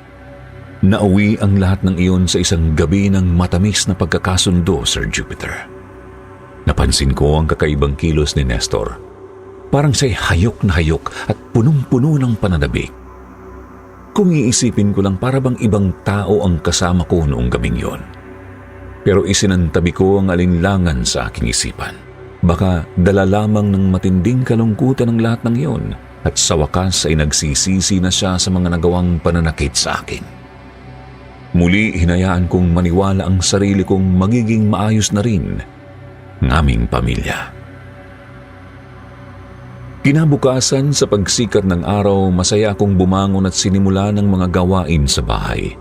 Nauwi ang lahat ng iyon sa isang gabi ng matamis na pagkakasundo, Sir Jupiter. Napansin ko ang kakaibang kilos ni Nestor. Parang siya'y hayok na hayok at punong-puno ng pananabik. Kung iisipin ko lang, para bang ibang tao ang kasama ko noong gabing yon. Pero isinantabi ko ang alinlangan sa aking isipan. Baka dala lamang ng matinding kalungkutan ng lahat ng iyon at sa wakas ay nagsisisi na siya sa mga nagawang pananakit sa akin. Muli hinayaan kong maniwala ang sarili kong magiging maayos na rin ng aming pamilya. Kinabukasan sa pagsikat ng araw, masaya akong bumangon at sinimula ng mga gawain sa bahay.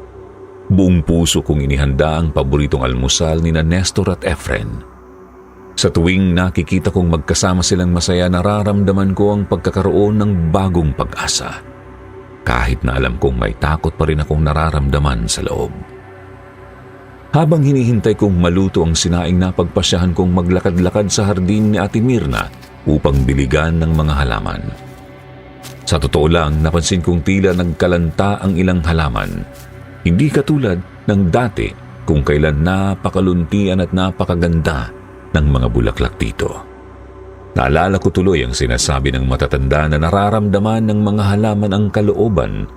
Buong puso kong inihanda ang paboritong almusal ni Nestor at Efren. Sa tuwing nakikita kong magkasama silang masaya, nararamdaman ko ang pagkakaroon ng bagong pag-asa. Kahit na alam kong may takot pa rin akong nararamdaman sa loob. Habang hinihintay kong maluto ang sinaing, napagpasyahan kong maglakad-lakad sa hardin ni Ate Mirna upang diligan ng mga halaman. Sa totoo lang, napansin kong tila nagkalanta ang ilang halaman. Hindi katulad ng dati kung kailan napakaluntian at napakaganda ng mga bulaklak dito. Naalala ko tuloy ang sinasabi ng matatanda na nararamdaman ng mga halaman ang kalooban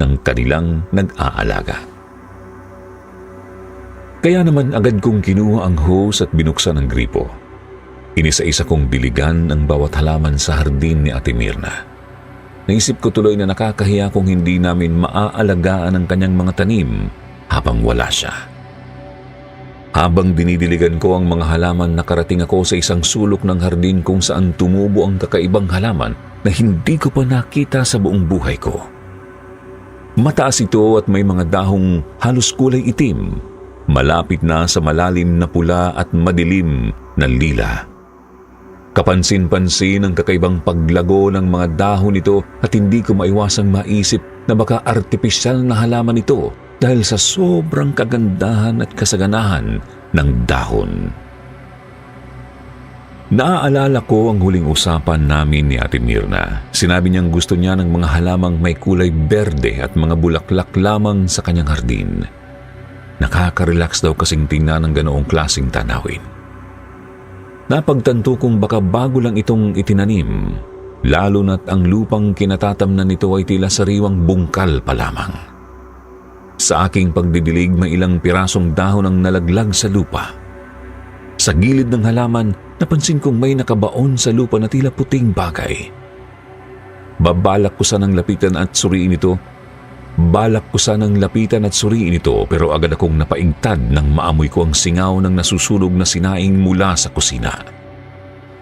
ng kanilang nag-aalaga. Kaya naman agad kong kinuha ang hose at binuksan ang gripo. Inisa-isa kong diligan ang bawat halaman sa hardin ni Ate Mirna. Naisip ko tuloy na nakakahiya kung hindi namin maaalagaan ang kanyang mga tanim habang wala siya. Habang dinidiligan ko ang mga halaman, nakarating ako sa isang sulok ng hardin kung saan tumubo ang kakaibang halaman na hindi ko pa nakita sa buong buhay ko. Mataas ito at may mga dahong halos kulay itim, malapit na sa malalim na pula at madilim na lila. Kapansin-pansin ang kakaibang paglago ng mga dahon nito at hindi ko maiwasang maisip na baka artipisyal na halaman ito dahil sa sobrang kagandahan at kasaganahan ng dahon. Naaalala ko ang huling usapan namin ni Ate Mirna. Sinabi niyang gusto niya ng mga halamang may kulay berde at mga bulaklak lamang sa kanyang hardin. Nakaka-relax daw kasing tingnan ng ganoong klaseng tanawin. Napagtanto kong baka bago lang itong itinanim, lalo na't ang lupang kinatatamnan nito ay tila sariwang bungkal pa lamang. Sa aking pagdidilig, may ilang pirasong dahon ang nalaglag sa lupa. Sa gilid ng halaman, napansin kong may nakabaon sa lupa na tila puting bagay. Balak ko sanang lapitan at suriin ito, pero agad akong napaingtad nang maamoy ko ang singaw ng nasusunog na sinaing mula sa kusina.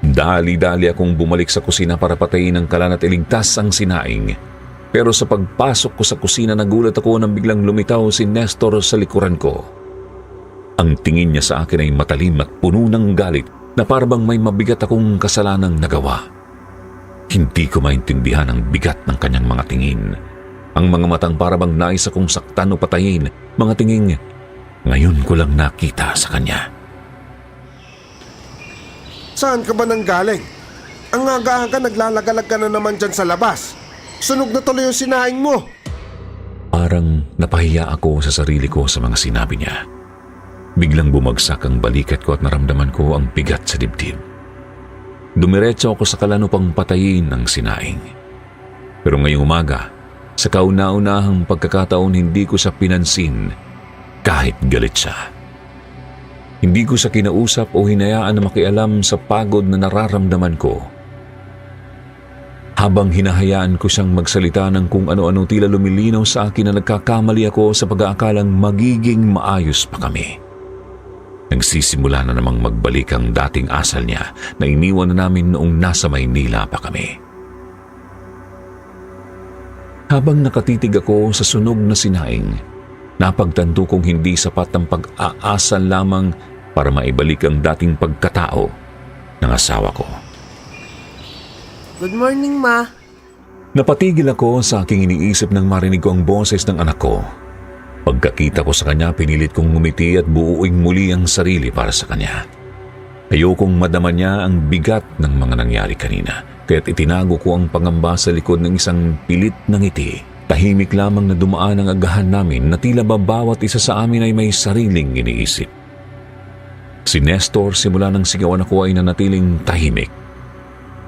Dali-dali akong bumalik sa kusina para patayin ang kalan at iligtas ang sinaing. Pero sa pagpasok ko sa kusina, nagulat ako nang biglang lumitaw si Nestor sa likuran ko. Ang tingin niya sa akin ay matalim at puno ng galit na parang may mabigat akong kasalanang nagawa. Hindi ko maintindihan ang bigat ng kanyang mga tingin. Ang mga matang parabang nais akong saktan o patayin, mga tinging ngayon ko lang nakita sa kanya. Saan ka ba nanggaling? Ang aga-aga naglalagalag ka na naman dyan sa labas. Sunog na tuloy yung sinaing mo. Parang napahiya ako sa sarili ko sa mga sinabi niya. Biglang bumagsak ang balikat ko at naramdaman ko ang bigat sa dibdib. Dumiretso ako sa kalan upang patayin ang sinaing. Pero ngayong umaga, sa kauna-unahang pagkakataon, hindi ko siya pinansin kahit galit siya. Hindi ko siya kinausap o hinayaan na makialam sa pagod na nararamdaman ko. Habang hinahayaan ko siyang magsalita ng kung ano-ano, tila lumilinaw sa akin na nagkakamali ako sa pag-aakalang magiging maayos pa kami. Nagsisimula na namang magbalik ang dating asal niya na iniwan na namin noong nasa Maynila pa kami. Habang nakatitig ako sa sunog na sinaing, napagtanto kong hindi sapat ang pag-aasal lamang para maibalik ang dating pagkatao ng asawa ko. Good morning, Ma. Napatigil ako sa aking iniisip nang marinig ko ang boses ng anak ko. Pagkakita ko sa kanya, pinilit kong ngumiti at buuing muli ang sarili para sa kanya. Ayokong madama niya ang bigat ng mga nangyari kanina, kaya't itinago ko ang pangamba sa likod ng isang pilit na ngiti. Tahimik lamang na dumaan ang agahan namin na tila ba bawat isa sa amin ay may sariling iniisip. Si Nestor simula ng sigawan ako ay nanatiling tahimik.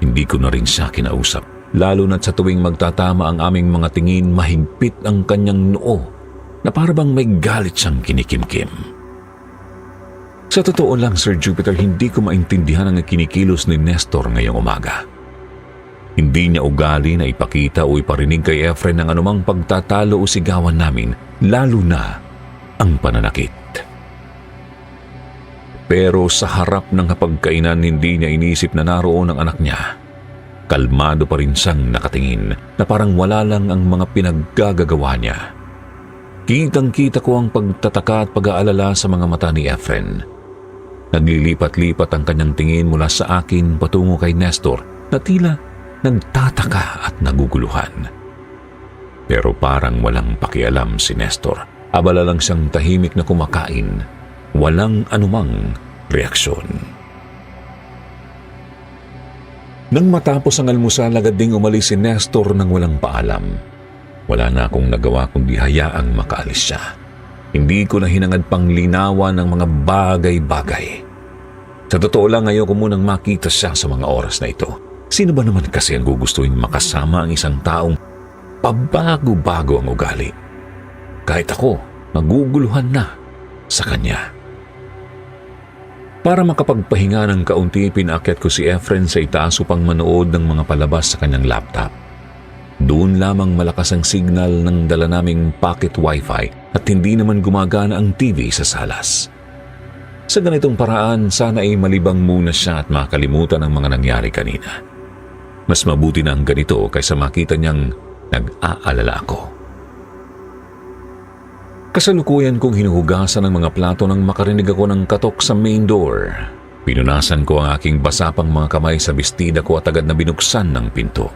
Hindi ko na rin siya kinausap, lalo na't sa tuwing magtatama ang aming mga tingin, mahigpit ang kanyang noo na parabang may galit siyang kinikimkim. Sa totoo lang, Sir Jupiter, hindi ko maintindihan ang kinikilos ni Nestor ngayong umaga. Hindi niya ugali na ipakita o iparinig kay Efren ng anumang pagtatalo o sigawan namin, lalo na ang pananakit. Pero sa harap ng hapagkainan, hindi niya inisip na naroon ang anak niya. Kalmado pa rin siyang nakatingin na parang wala lang ang mga pinaggagawa niya. Kitang-kita ko ang pagtataka at pag-aalala sa mga mata ni Efren. Naglilipat-lipat ang kanyang tingin mula sa akin patungo kay Nestor na tila nagtataka at naguguluhan. Pero parang walang pakialam si Nestor. Abala lang siyang tahimik na kumakain. Walang anumang reaksyon. Nang matapos ang almusal, agad ding umalis si Nestor nang walang paalam. Wala na akong nagawa kundi hayaang makaalis siya. Hindi ko na hinangad pang linawan ng mga bagay-bagay. Sa totoo lang, ayaw ko munang makita siya sa mga oras na ito. Sino ba naman kasi ang gugustuhin makasama ang isang taong pabago-bago ang ugali? Kahit ako, naguguluhan na sa kanya. Para makapagpahinga ng kaunti, pinaakyat ko si Efren sa itaas upang manood ng mga palabas sa kanyang laptop. Doon lamang malakas ang signal ng dala naming pocket wifi at hindi naman gumagana ang TV sa salas. Sa ganitong paraan, sana ay malibang muna siya at makalimutan ang mga nangyari kanina. Mas mabuti na ang ganito kaysa makita niyang nag-aalala ako. Kasalukuyan kong hinuhugasan ang mga plato nang makarinig ako ng katok sa main door. Pinunasan ko ang aking basapang mga kamay sa bestida ko at agad na binuksan ng pinto.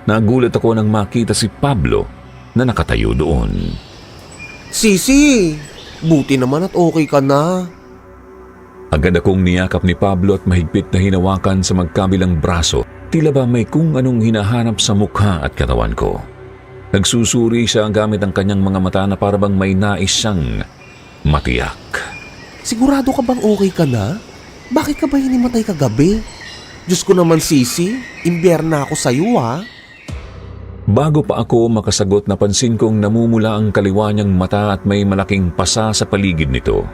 Nagulat ako nang makita si Pablo na nakatayo doon. Sisi, buti naman at okay ka na. Agad akong niyakap ni Pablo at mahigpit na hinawakan sa magkabilang braso. Tila ba may kung anong hinahanap sa mukha at katawan ko. Nagsusuri siya gamit ang kanyang mga mata na parabang may nais siyang matiyak. Sigurado ka bang okay ka na? Bakit ka ba hinimatay kagabi? Diyos ko naman, Sisi, imbierna ako sa'yo, ha? Bago pa ako makasagot, napansin kong namumula ang kaliwa niyang mata at may malaking pasa sa paligid nito.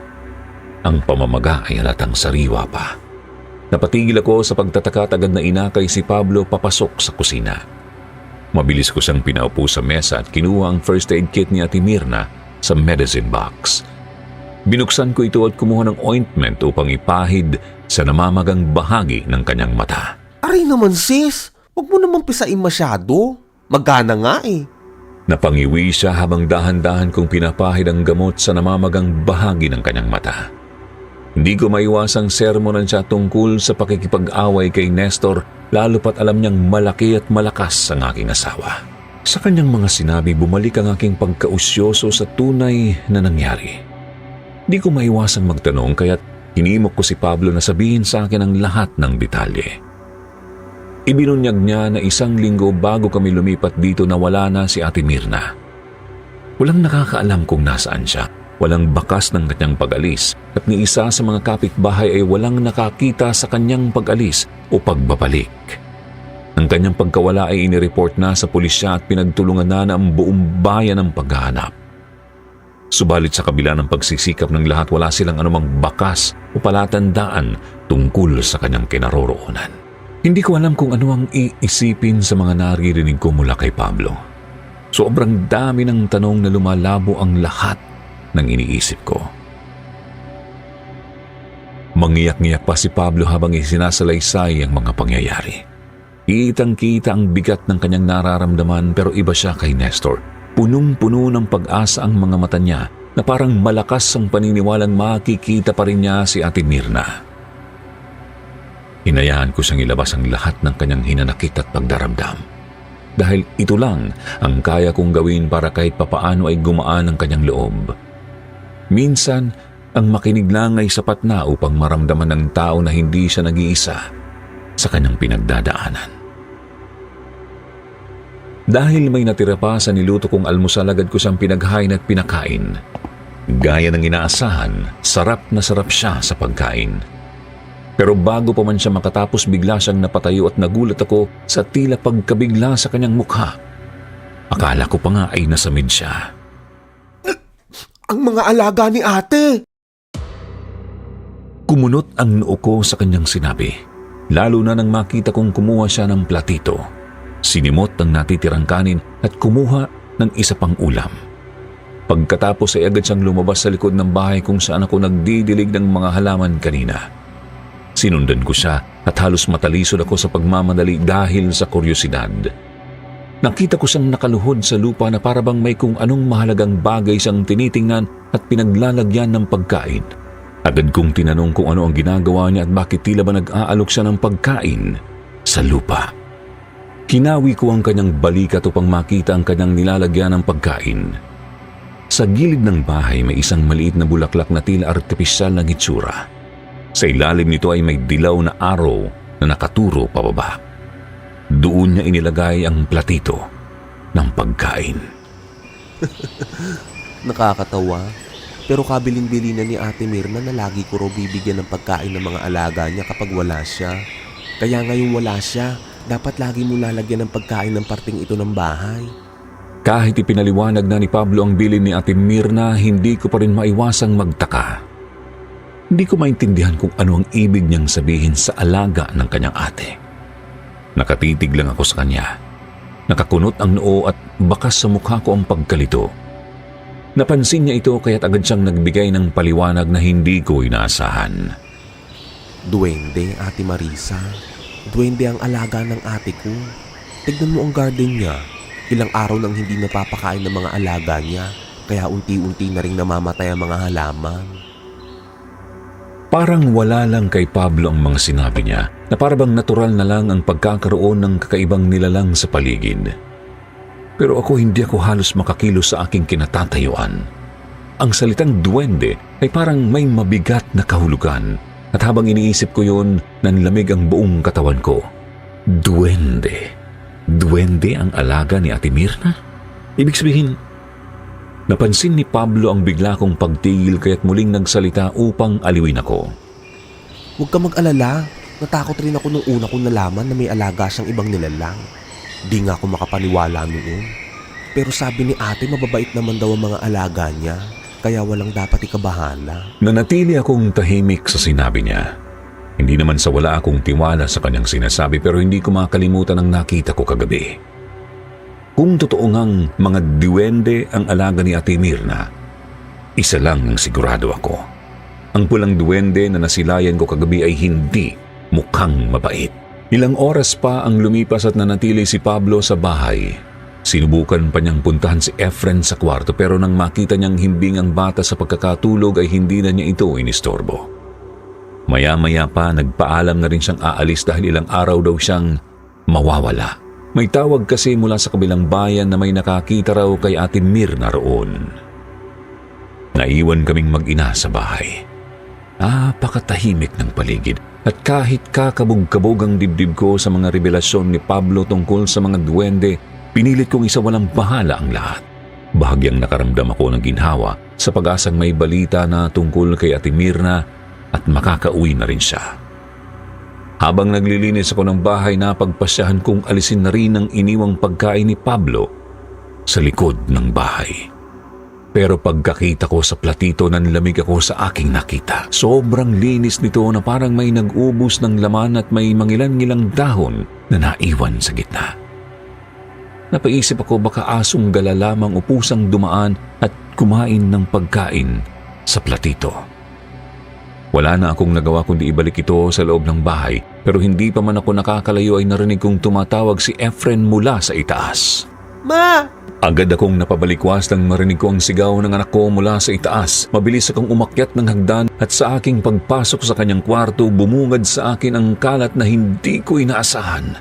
Ang pamamaga ay halatang sariwa pa. Napatigil ako sa pagtataka at agad na inakay si Pablo papasok sa kusina. Mabilis ko siyang pinaupo sa mesa at kinuha ang first aid kit ni Ate Mirna sa medicine box. Binuksan ko ito at kumuha ng ointment upang ipahid sa namamagang bahagi ng kanyang mata. Aray naman, sis, huwag mo naman pisain masyado. Magana nga eh. Napangiwi siya habang dahan-dahan kong pinapahid ang gamot sa namamagang bahagi ng kanyang mata. Hindi ko maiwasang sermonan siya tungkol sa pakikipag-away kay Nestor, lalo pat alam niyang malaki at malakas ang aking asawa. Sa kanyang mga sinabi, bumalik ang aking pagkausyoso sa tunay na nangyari. Di ko maiwasang magtanong kaya't hinimok ko si Pablo na sabihin sa akin ang lahat ng detalye. Ibinunyag niya na 1 linggo bago kami lumipat dito na wala na si Ate Mirna. Walang nakakaalam kung nasaan siya. Walang bakas ng kanyang pag-alis at ni isa sa mga kapitbahay ay walang nakakita sa kanyang pag-alis o pagbabalik. Ang kanyang pagkawala ay inireport na sa pulisya at pinagtulungan na ang buong bayan ng paghahanap. Subalit sa kabila ng pagsisikap ng lahat, wala silang anumang bakas o palatandaan tungkol sa kanyang kinaroroonan. Hindi ko alam kung ano ang iisipin sa mga naririnig ko mula kay Pablo. Sobrang dami ng tanong na lumalabo ang lahat ng iniisip ko. Mangiyak-ngiyak pa si Pablo habang isinasalaysay ang mga pangyayari. Kitang-kita ang bigat ng kanyang nararamdaman pero iba siya kay Nestor. Punong-puno ng pag-asa ang mga mata niya na parang malakas ang paniniwalang makikita pa rin niya si Ate Mirna. Hinayaan ko siyang ilabas ang lahat ng kanyang hinanakit at pagdaramdam. dahil ito lang ang kaya kong gawin para kahit papaano ay gumaan ang kanyang loob. Minsan, ang makinig lang ay sapat na upang maramdaman ng tao na hindi siya nag-iisa sa kanyang pinagdadaanan. Dahil may natira pa sa niluto kong almusal, agad ko siyang pinaghain at pinakain. Gaya ng inaasahan, sarap na sarap siya sa pagkain. Pero bago pa man siya makatapos, bigla siyang napatayo at nagulat ako sa tila pagkabigla sa kanyang mukha. Akala ko pa nga ay nasamid siya. Ang mga alaga ni ate! Kumunot ang noo ko sa kanyang sinabi, lalo na nang makita kong kumuha siya ng platito. Sinimot ang natitirang kanin at kumuha ng isa pang ulam. Pagkatapos ay agad siyang lumabas sa likod ng bahay kung saan ako nagdidilig ng mga halaman kanina. Sinundan ko siya at halos matalisod ako sa pagmamadali dahil sa kuryosidad. Nakita ko siyang nakaluhod sa lupa na parabang may kung anong mahalagang bagay siyang tinitingnan at pinaglalagyan ng pagkain. Agad kong tinanong kung ano ang ginagawa niya at bakit tila ba nag-aalok siya ng pagkain sa lupa. Kinawi ko ang kanyang balikat upang makita ang kanyang nilalagyan ng pagkain. Sa gilid ng bahay may isang maliit na bulaklak na tila artipisyal na hitsura. Sa ilalim nito ay may dilaw na araw na nakaturo pababa. Doon niya inilagay ang platito ng pagkain. Nakakatawa. Pero kabilin-bili na ni Ate Mirna na lagi ko raw bibigyan ng pagkain ng mga alaga niya kapag wala siya. Kaya ngayong wala siya, dapat lagi mo lalagyan ng pagkain ng parting ito ng bahay. Kahit ipinaliwanag na ni Pablo ang bilin ni Ate Mirna, hindi ko pa rin maiwasang magtaka. Hindi ko maintindihan kung ano ang ibig niyang sabihin sa alaga ng kanyang ate. Nakatitig lang ako sa kanya. Nakakunot ang noo at bakas sa mukha ko ang pagkalito. Napansin niya ito kaya't agad siyang nagbigay ng paliwanag na hindi ko inaasahan. Duwende, Ate Marisa. Duwende ang alaga ng ate ko. Tignan mo ang garden niya. Ilang araw nang hindi napapakain ng mga alaga niya, kaya unti-unti na ring namamatay ang mga halaman. Parang wala lang kay Pablo ang mga sinabi niya, na parang natural na lang ang pagkakaroon ng kakaibang nilalang sa paligid. Pero hindi ako halos makakilos sa aking kinatatayuan. Ang salitang duwende ay parang may mabigat na kahulugan, at habang iniisip ko yun, nanlamig ang buong katawan ko. Duwende? Duwende ang alaga ni Ate Mirna? Ibig sabihin, napansin ni Pablo ang bigla kong pagtigil kaya't muling nagsalita upang aliwin ako. Huwag ka mag-alala. Natakot rin ako nung una kong nalaman na may alaga siyang ibang nilalang. Di nga ako makapaniwala noon. Pero sabi ni ate mababait naman daw ang mga alaga niya, kaya walang dapat ikabahala. Nanatili akong tahimik sa sinabi niya. Hindi naman sa wala akong tiwala sa kanyang sinasabi, pero hindi ko makalimutan ang nakita ko kagabi. Kung totoo ngang mga duwende ang alaga ni Ate Mirna, isa lang ang sigurado ako. Ang pulang duwende na nasilayan ko kagabi ay hindi mukhang mabait. Ilang oras pa ang lumipas at nanatili si Pablo sa bahay. Sinubukan pa niyang puntahan si Efren sa kwarto, pero nang makita niyang himbing ang bata sa pagkakatulog ay hindi na niya ito inistorbo. Maya-maya pa nagpaalam na rin siyang aalis dahil ilang araw daw siyang mawawala. May tawag kasi mula sa kabilang bayan na may nakakita raw kay Ate Mirna roon. Naiwan kaming mag-ina sa bahay. Napakatahimik ng paligid. At kahit kakabog-kabog ang dibdib ko sa mga revelasyon ni Pablo tungkol sa mga duwende, pinilit kong isawalang bahala ang lahat. Bahagyang nakaramdam ako ng ginhawa sa pag-asang may balita na tungkol kay Ate Mirna at makakauwi na rin siya. Habang naglilinis ako ng bahay, napagpasyahan kong alisin na rin ang iniwang pagkain ni Pablo sa likod ng bahay. Pero pagkakita ko sa platito, nanlamig ako sa aking nakita. Sobrang linis nito na parang may nag-ubos ng laman at may mangilan-ngilang dahon na naiwan sa gitna. Napaisip ako baka asong gala lamang o pusang dumaan at kumain ng pagkain sa platito. Wala na akong nagawa kundi ibalik ito sa loob ng bahay, pero hindi pa man ako nakakalayo ay narinig kong tumatawag si Efren mula sa itaas. Ma! Agad akong napabalikwas nang marinig ko ang sigaw ng anak ko mula sa itaas. Mabilis akong umakyat ng hagdan at sa aking pagpasok sa kanyang kwarto, bumungad sa akin ang kalat na hindi ko inaasahan.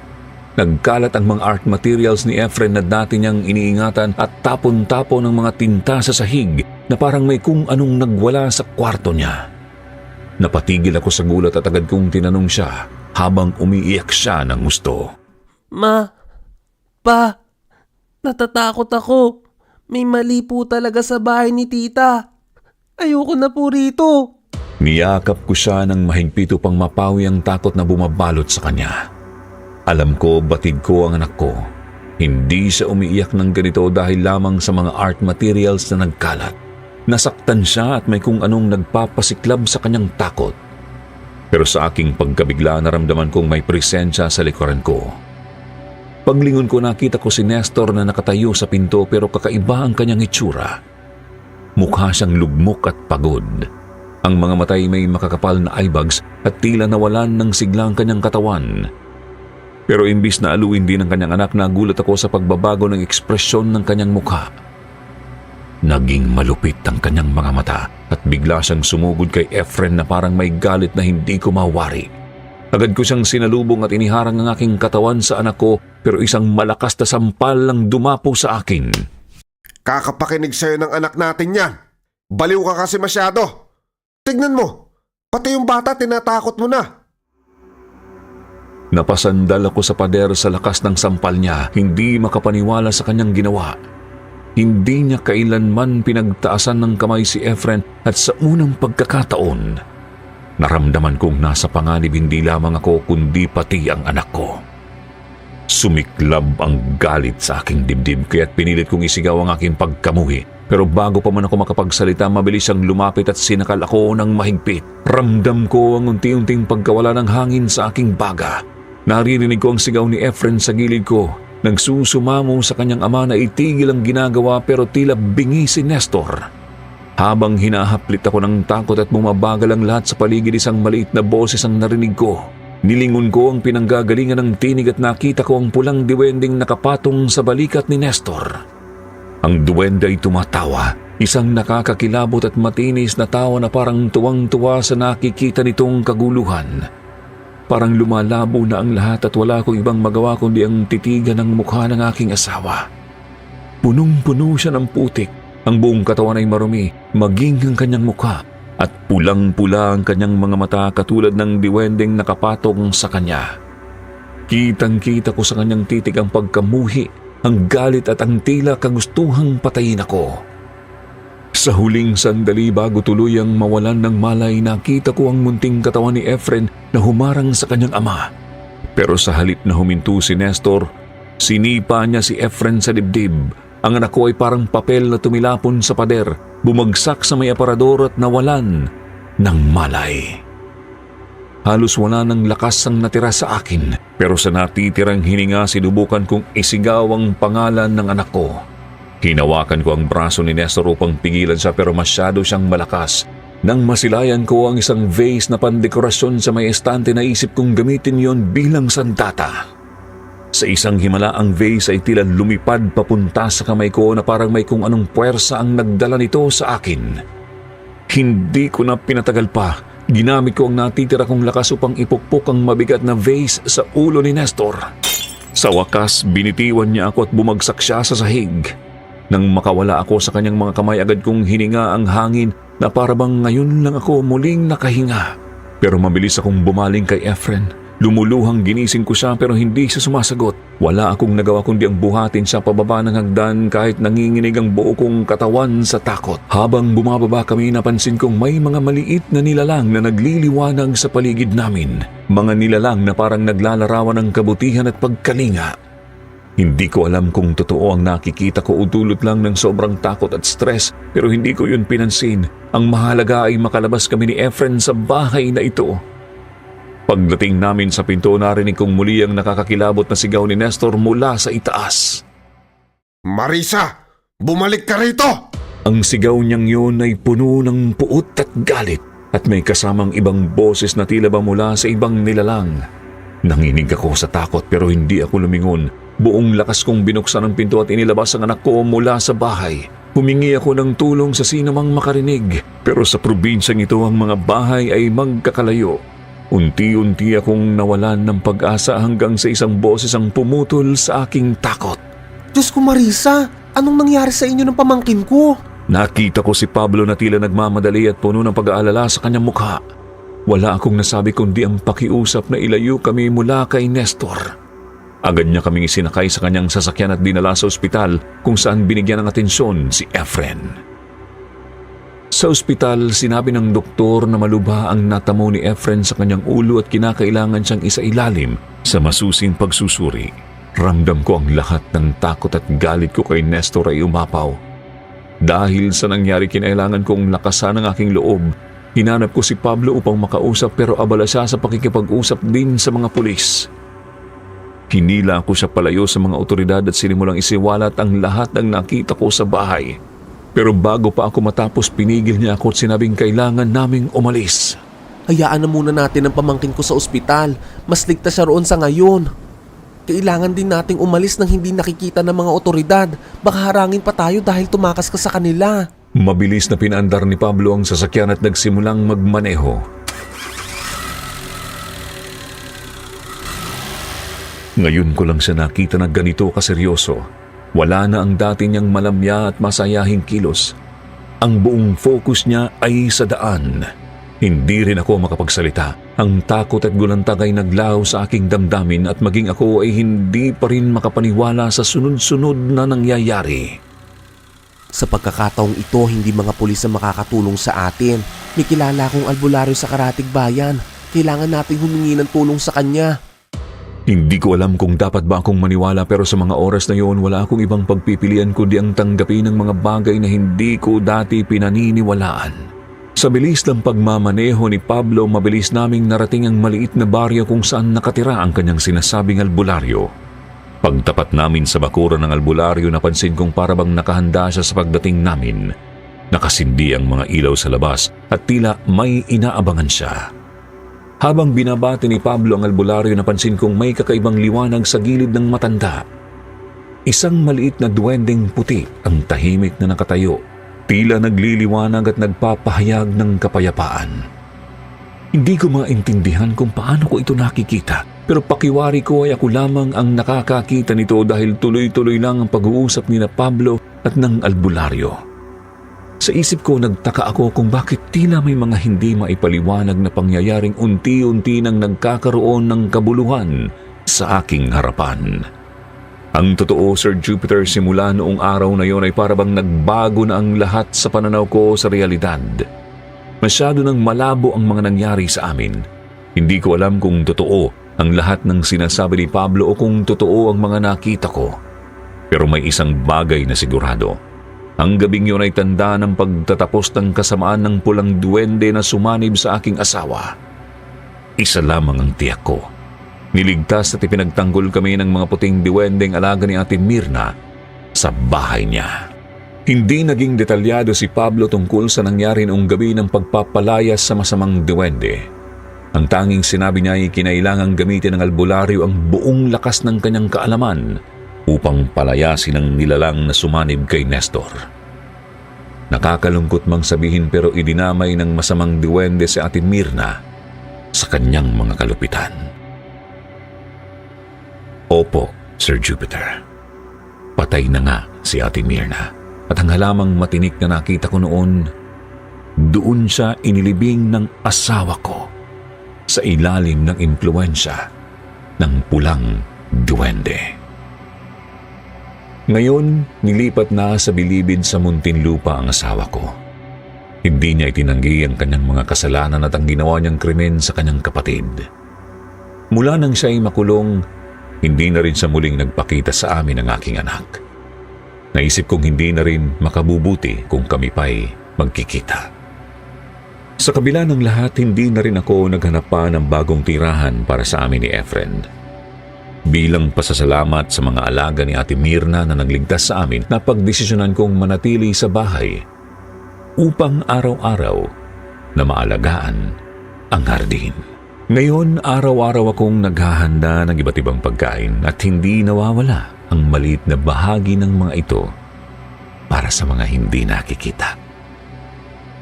Nagkalat ang mga art materials ni Efren na dati niyang iniingatan at tapon-tapon ng mga tinta sa sahig na parang may kung anong nagwala sa kwarto niya. Napatigil ako sa gulat at agad kong tinanong siya habang umiiyak siya ng gusto. Ma, Pa, natatakot ako. May mali po talaga sa bahay ni tita. Ayoko na po rito. Niyakap ko siya ng mahigpit upang mapawi ang takot na bumabalot sa kanya. Alam ko, batid ko ang anak ko. Hindi siya umiiyak ng ganito dahil lamang sa mga art materials na nagkalat. Nasaktan siya at may kung anong nagpapasiklab sa kanyang takot. Pero sa aking pagkabigla, naramdaman kong may presensya sa likuran ko. Paglingon ko, nakita ko si Nestor na nakatayo sa pinto pero kakaiba ang kanyang itsura. Mukha siyang lugmok at pagod. Ang mga matay may makakapal na eyebags at tila nawalan ng sigla ang kanyang katawan. Pero imbis na aluin din ng kanyang anak, nagulat ako sa pagbabago ng ekspresyon ng kanyang mukha. Naging malupit ang kanyang mga mata at bigla siyang sumugod kay Efren na parang may galit na hindi ko mawari. Agad ko siyang sinalubong at iniharang ang aking katawan sa anak ko pero isang malakas na sampal lang dumapo sa akin. Kakapakinig sa'yo ng anak natin yan. Baliw ka kasi masyado. Tignan mo, pati yung bata tinatakot mo na. Napasandal ako sa pader sa lakas ng sampal niya, hindi makapaniwala sa kanyang ginawa. Hindi niya kailanman pinagtaasan ng kamay si Efren at sa unang pagkakataon, naramdaman kong nasa panganib hindi lamang ako kundi pati ang anak ko. Sumiklab ang galit sa aking dibdib kaya't pinilit kong isigaw ang aking pagkamuhi. Pero bago pa man ako makapagsalita, mabilis siyang lumapit at sinakal ako ng mahigpit. Ramdam ko ang unti-unting pagkawala ng hangin sa aking baga. Naririnig ko ang sigaw ni Efren sa gilid ko. Nagsusumamo sa kanyang ama na itigil ang ginagawa pero tila bingi si Nestor. Habang hinahaplit ako ng takot at bumabagal ang lahat sa paligid, isang maliit na boses ang narinig ko. Nilingon ko ang pinanggagalingan ng tinig at nakita ko ang pulang diwending nakapatong sa balikat ni Nestor. Ang duwende ay tumatawa, isang nakakakilabot at matinis na tawa na parang tuwang-tuwa sa nakikita nitong kaguluhan. Parang lumalabo na ang lahat at wala akong ibang magawa kundi ang titigan ng mukha ng aking asawa. Punong-puno siya ng putik, ang buong katawan ay marumi, maging ang kanyang mukha, at pulang-pula ang kanyang mga mata katulad ng diwendeng nakapatong sa kanya. Kitang-kita ko sa kanyang titig ang pagkamuhi, ang galit at ang tila kagustuhang patayin ako. Sa huling sandali bago tuluyang mawalan ng malay, nakita ko ang munting katawan ni Efren na humarang sa kanyang ama. Pero sa halip na huminto si Nestor, sinipa niya si Efren sa dibdib. Ang anak ko ay parang papel na tumilapon sa pader, bumagsak sa may aparador at nawalan ng malay. Halos wala ng lakas ang natira sa akin, pero sa natitirang hininga sinubukan kong isigaw ang pangalan ng anak ko. Hinawakan ko ang braso ni Nestor upang pigilan siya pero masyado siyang malakas. Nang masilayan ko ang isang vase na pandekorasyon sa may estante, naisip kong gamitin yon bilang sandata. Sa isang himala, ang vase ay tila lumipad papunta sa kamay ko na parang may kung anong puwersa ang nagdala nito sa akin. Hindi ko na pinatagal pa. Ginamit ko ang natitira kong lakas upang ipukpok ang mabigat na vase sa ulo ni Nestor. Sa wakas, binitiwan niya ako at bumagsak siya sa sahig. Nang makawala ako sa kanyang mga kamay, agad kong hininga ang hangin na parabang ngayon lang ako muling nakahinga. Pero mabilis akong bumaling kay Efren. Lumuluhang ginising ko siya pero hindi siya sumasagot. Wala akong nagawa kundi ang buhatin siya pababa ng hagdan kahit nanginginig ang buo kong katawan sa takot. Habang bumababa kami, napansin kong may mga maliit na nilalang na nagliliwanag sa paligid namin. Mga nilalang na parang naglalarawan ng kabutihan at pagkalinga. Hindi ko alam kung totoo ang nakikita ko o dulot lang ng sobrang takot at stress, pero hindi ko yun pinansin. Ang mahalaga ay makalabas kami ni Efren sa bahay na ito. Pagdating namin sa pinto, narinig kong muli ang nakakakilabot na sigaw ni Nestor mula sa itaas. Marisa, bumalik ka rito! Ang sigaw niyang yun ay puno ng puot at galit at may kasamang ibang boses na tila ba mula sa ibang nilalang. Nanginig ako sa takot pero hindi ako lumingon. Buong lakas kong binuksan ang pinto at inilabas ang anak ko mula sa bahay. Humingi ako ng tulong sa sino mang makarinig, pero sa probinsyang ito ang mga bahay ay magkakalayo. Unti-unti akong nawalan ng pag-asa hanggang sa isang boses ang pumutol sa aking takot. Diyos ko, Marisa, anong nangyari sa inyo ng pamangkin ko? Nakita ko si Pablo na tila nagmamadali at puno ng pag-aalala sa kanyang mukha. Wala akong nasabi kundi ang pakiusap na ilayo kami mula kay Nestor. Agad niya kaming isinakay sa kanyang sasakyan at dinala sa ospital kung saan binigyan ng atensyon si Efren. Sa ospital, sinabi ng doktor na malubha ang natamo ni Efren sa kanyang ulo at kinakailangan siyang isailalim sa masusing pagsusuri. Ramdam ko ang lahat ng takot at galit ko kay Nestor ay umapaw. Dahil sa nangyari, kinailangan kong lakasan ang aking loob. Hinanap ko si Pablo upang makausap pero abala siya sa pakikipag-usap din sa mga pulis. Hinila ko siya palayo sa mga otoridad at sinimulang isiwalat ang lahat ng nakita ko sa bahay. Pero bago pa ako matapos, pinigil niya ako at sinabing kailangan naming umalis. Hayaan na muna natin ang pamangkin ko sa ospital. Mas ligtas siya roon sa ngayon. Kailangan din nating umalis nang hindi nakikita ng mga otoridad. Baka harangin pa tayo dahil tumakas ka sa kanila. Mabilis na pinaandar ni Pablo ang sasakyan at nagsimulang magmaneho. Ngayon ko lang siya nakita na ganito kaseryoso. Wala na ang dati niyang malamya at masayahing kilos. Ang buong focus niya ay sa daan. Hindi rin ako makapagsalita. Ang takot at gulantag ay naglaho sa aking damdamin at maging ako ay hindi pa rin makapaniwala sa sunod-sunod na nangyayari. Sa pagkakataong ito, hindi mga pulis ang makakatulong sa atin. May kilala akong albularyo sa Karatig Bayan. Kailangan nating humingi ng tulong sa kanya. Hindi ko alam kung dapat ba akong maniwala pero sa mga oras na yun wala akong ibang pagpipilian kundi ang tanggapin ng mga bagay na hindi ko dati pinaniniwalaan. Sa bilis ng pagmamaneho ni Pablo, mabilis naming narating ang maliit na baryo kung saan nakatira ang kanyang sinasabing albularyo. Pagtapat namin sa bakuran ng albularyo, napansin kong parabang nakahanda siya sa pagdating namin. Nakasindi ang mga ilaw sa labas at tila may inaabangan siya. Habang binabati ni Pablo ang albularyo, napansin kong may kakaibang liwanag sa gilid ng matanda. Isang maliit na duwendeng puti ang tahimik na nakatayo, tila nagliliwanag at nagpapahayag ng kapayapaan. Hindi ko maintindihan kung paano ko ito nakikita, pero pakiwari ko ay ako lamang ang nakakakita nito dahil tuloy-tuloy lang ang pag-uusap ni na Pablo at ng albularyo. Sa isip ko, nagtaka ako kung bakit tila may mga hindi maipaliwanag na pangyayaring unti-unti nang nagkakaroon ng kabuluhan sa aking harapan. Ang totoo, Sir Jupiter, simula noong araw na yon ay parabang nagbago na ang lahat sa pananaw ko sa realidad. Masyado nang malabo ang mga nangyari sa amin. Hindi ko alam kung totoo ang lahat ng sinasabi ni Pablo o kung totoo ang mga nakita ko. Pero may isang bagay na sigurado. Ang gabing yun ay tanda ng pagtatapos ng kasamaan ng pulang duwende na sumanib sa aking asawa. Isa lamang ang tiyak ko. Niligtas at ipinagtanggol kami ng mga puting duwendeng alaga ni Ate Mirna sa bahay niya. Hindi naging detalyado si Pablo tungkol sa nangyari noong gabi ng pagpapalayas sa masamang duwende. Ang tanging sinabi niya ay kinailangang gamitin ng albularyo ang buong lakas ng kanyang kaalaman upang palayasin ang nilalang na sumanib kay Nestor. Nakakalungkot mang sabihin pero idinamay ng masamang duwende si Ate Mirna sa kanyang mga kalupitan. Opo, Sir Jupiter. Patay na nga si Ate Mirna at ang halamang matinik na nakita ko noon, doon siya inilibing ng asawa ko sa ilalim ng impluwensya ng pulang duwende. Ngayon, nilipat na sa bilibid sa Muntinlupa ang asawa ko. Hindi niya itinanggi ang kanyang mga kasalanan at ang ginawa niyang krimen sa kanyang kapatid. Mula nang siya ay makulong, hindi na rin siya muling nagpakita sa amin ng aking anak. Naisip kong hindi na rin makabubuti kung kami pa'y magkikita. Sa kabila ng lahat, hindi na rin ako naghanap pa ng bagong tirahan para sa amin ni Efren. Bilang pasasalamat sa mga alaga ni Ate Mirna na nagligtas sa amin, napagdesisyonan kong manatili sa bahay upang araw-araw na maalagaan ang hardin. Ngayon, araw-araw akong naghahanda ng iba't ibang pagkain at hindi nawawala ang maliit na bahagi ng mga ito para sa mga hindi nakikita.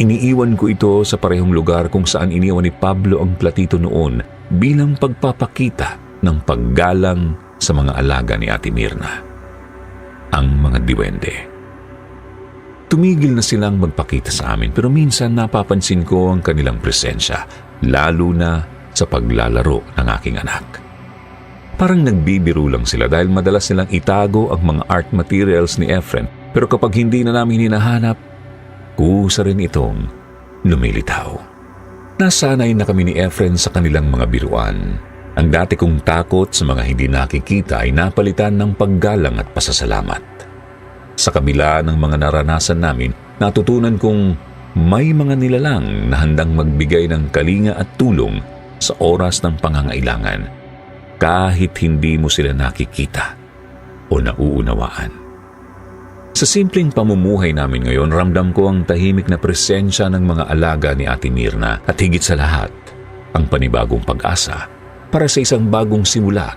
Iniiwan ko ito sa parehong lugar kung saan iniwan ni Pablo ang platito noon bilang pagpapakita ng paggalang sa mga alaga ni Ate Mirna, ang mga diwende. Tumigil na silang magpakita sa amin pero minsan napapansin ko ang kanilang presensya, lalo na sa paglalaro ng aking anak. Parang nagbibiro lang sila dahil madalas silang itago ang mga art materials ni Efren, pero kapag hindi na namin hinahanap, kusa rin itong lumilitaw. Nasanay na kami ni Efren sa kanilang mga biruan. Ang dati kong takot sa mga hindi nakikita ay napalitan ng paggalang at pasasalamat. Sa kabila ng mga naranasan namin, natutunan kong may mga nilalang na handang magbigay ng kalinga at tulong sa oras ng pangangailangan, kahit hindi mo sila nakikita o nauunawaan. Sa simpleng pamumuhay namin ngayon, ramdam ko ang tahimik na presensya ng mga alaga ni Ate Mirna at higit sa lahat, ang panibagong pag-asa para sa isang bagong simula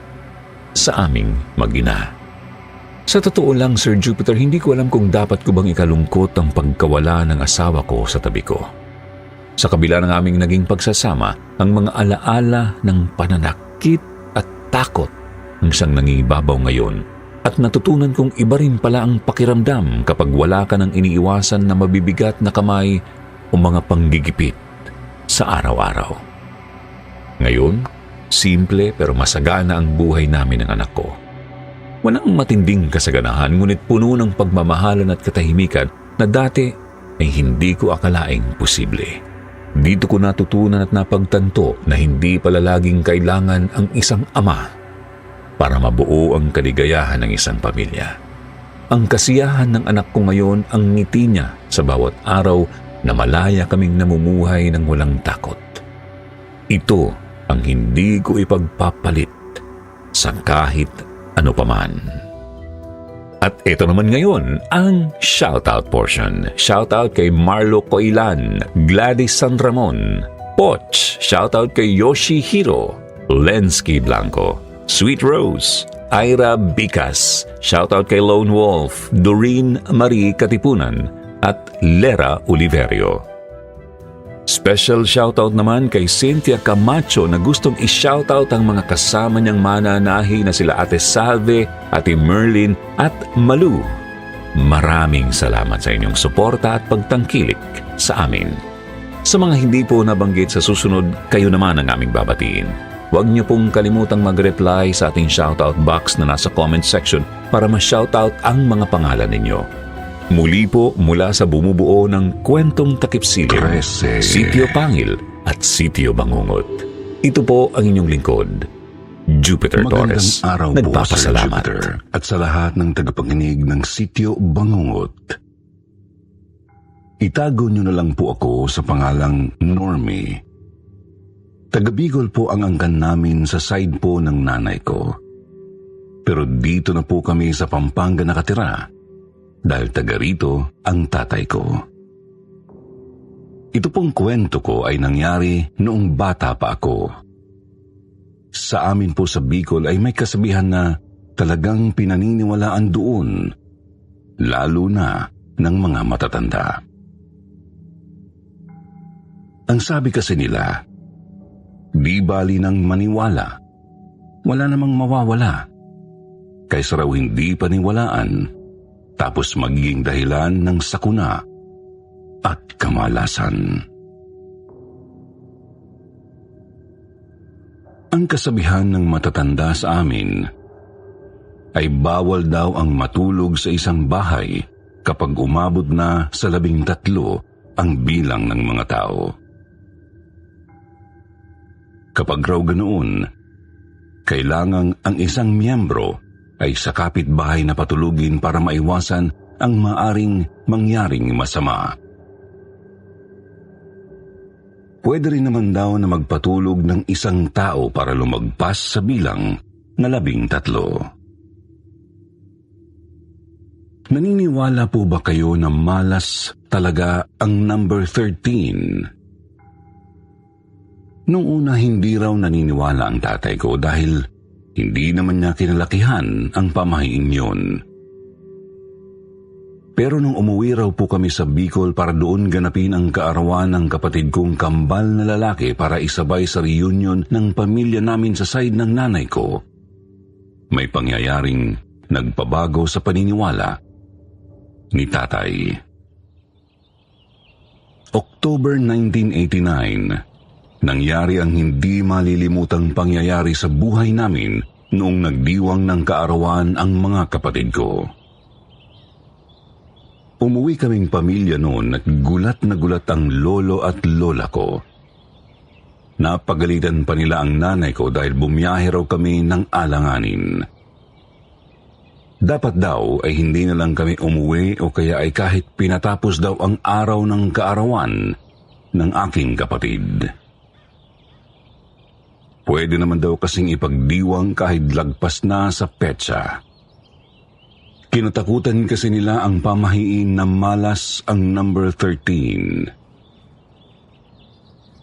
sa aming mag-ina. Sa totoo lang, Sir Jupiter, hindi ko alam kung dapat ko bang ikalungkot ang pagkawala ng asawa ko sa tabi ko. Sa kabila ng aming naging pagsasama, ang mga alaala ng pananakit at takot ang siyang nangibabaw ngayon. At natutunan kong iba rin pala ang pakiramdam kapag wala ka ng iniiwasan na mabibigat na kamay o mga panggigipit sa araw-araw. Ngayon, simple pero masagana ang buhay namin ng anak ko. Walang matinding kasaganahan, ngunit puno ng pagmamahalan at katahimikan na dati ay hindi ko akalaing posible. Dito ko natutunan at napagtanto na hindi pala laging kailangan ang isang ama para mabuo ang kaligayahan ng isang pamilya. Ang kasiyahan ng anak ko ngayon ang ngiti niya sa bawat araw na malaya kaming namumuhay ng walang takot. Ito ang hindi ko ipagpapalit sa kahit ano paman. At ito naman ngayon ang shoutout portion. Shoutout kay Marlo Coilan, Gladys San Ramon, Poch, shoutout kay Yoshihiro, Lensky Blanco, Sweet Rose, Ira Bicas, shoutout kay Lone Wolf, Doreen Marie Katipunan, at Lera Oliverio. Special shoutout naman kay Cynthia Camacho na gustong i-shoutout ang mga kasama niyang mananahi na sila Ate Salve, Ate Merlin at Malu. Maraming salamat sa inyong suporta at pagtangkilik sa amin. Sa mga hindi po nabanggit sa susunod, kayo naman ang aming babatiin. Huwag niyo pong kalimutang mag-reply sa ating shoutout box na nasa comment section para ma-shoutout ang mga pangalan ninyo. Muli po mula sa bumubuo ng Kwentong Takip Silim, Sitio Pangil at Sitio Bangungot. Ito po ang inyong lingkod, Jupiter Torres. Magandang araw po, Sir Nagpapasalamat. Jupiter, at sa lahat ng tagapakinig ng Sitio Bangungot. Itago niyo na lang po ako sa pangalang Normie. Taga-Bicol po ang angkan namin sa side po ng nanay ko. Pero dito na po kami sa Pampanga nakatira dahil taga rito ang tatay ko. Ito pong kwento ko ay nangyari noong bata pa ako. Sa amin po sa Bicol ay may kasabihan na talagang pinaniniwalaan doon, lalo na ng mga matatanda. Ang sabi kasi nila, di bali ng maniwala, wala namang mawawala, kaysa raw hindi paniwalaan, tapos magiging dahilan ng sakuna at kamalasan. Ang kasabihan ng matatanda sa amin ay bawal daw ang matulog sa isang bahay kapag umabot na sa 13 ang bilang ng mga tao. Kapag raw ganoon, kailangang ang isang miyembro ay sa kapitbahay na patulugin para maiwasan ang maaring mangyaring masama. Pwede rin naman daw na magpatulog ng isang tao para lumagpas sa bilang na 13. Naniniwala po ba kayo na malas talaga ang number 13? Noong una hindi raw naniniwala ang tatay ko dahil hindi naman niya kinalakihan ang pamahiin yun. Pero nung umuwi raw po kami sa Bicol para doon ganapin ang kaarawan ng kapatid kong kambal na lalaki para isabay sa reunion ng pamilya namin sa side ng nanay ko, may pangyayaring nagpabago sa paniniwala ni tatay. October 1989, nangyari ang hindi malilimutang pangyayari sa buhay namin noong nagdiwang ng kaarawan ang mga kapatid ko. Umuwi kaming pamilya noon at gulat na gulat ang lolo at lola ko. Napagalitan pa nila ang nanay ko dahil bumiyahe raw kami ng alanganin. Dapat daw ay hindi na lang kami umuwi o kaya ay kahit pinatapos daw ang araw ng kaarawan ng aking kapatid. Pwede naman daw kasing ipagdiwang kahit lagpas na sa petsa. Kinatakutan kasi nila ang pamahiin na malas ang number 13.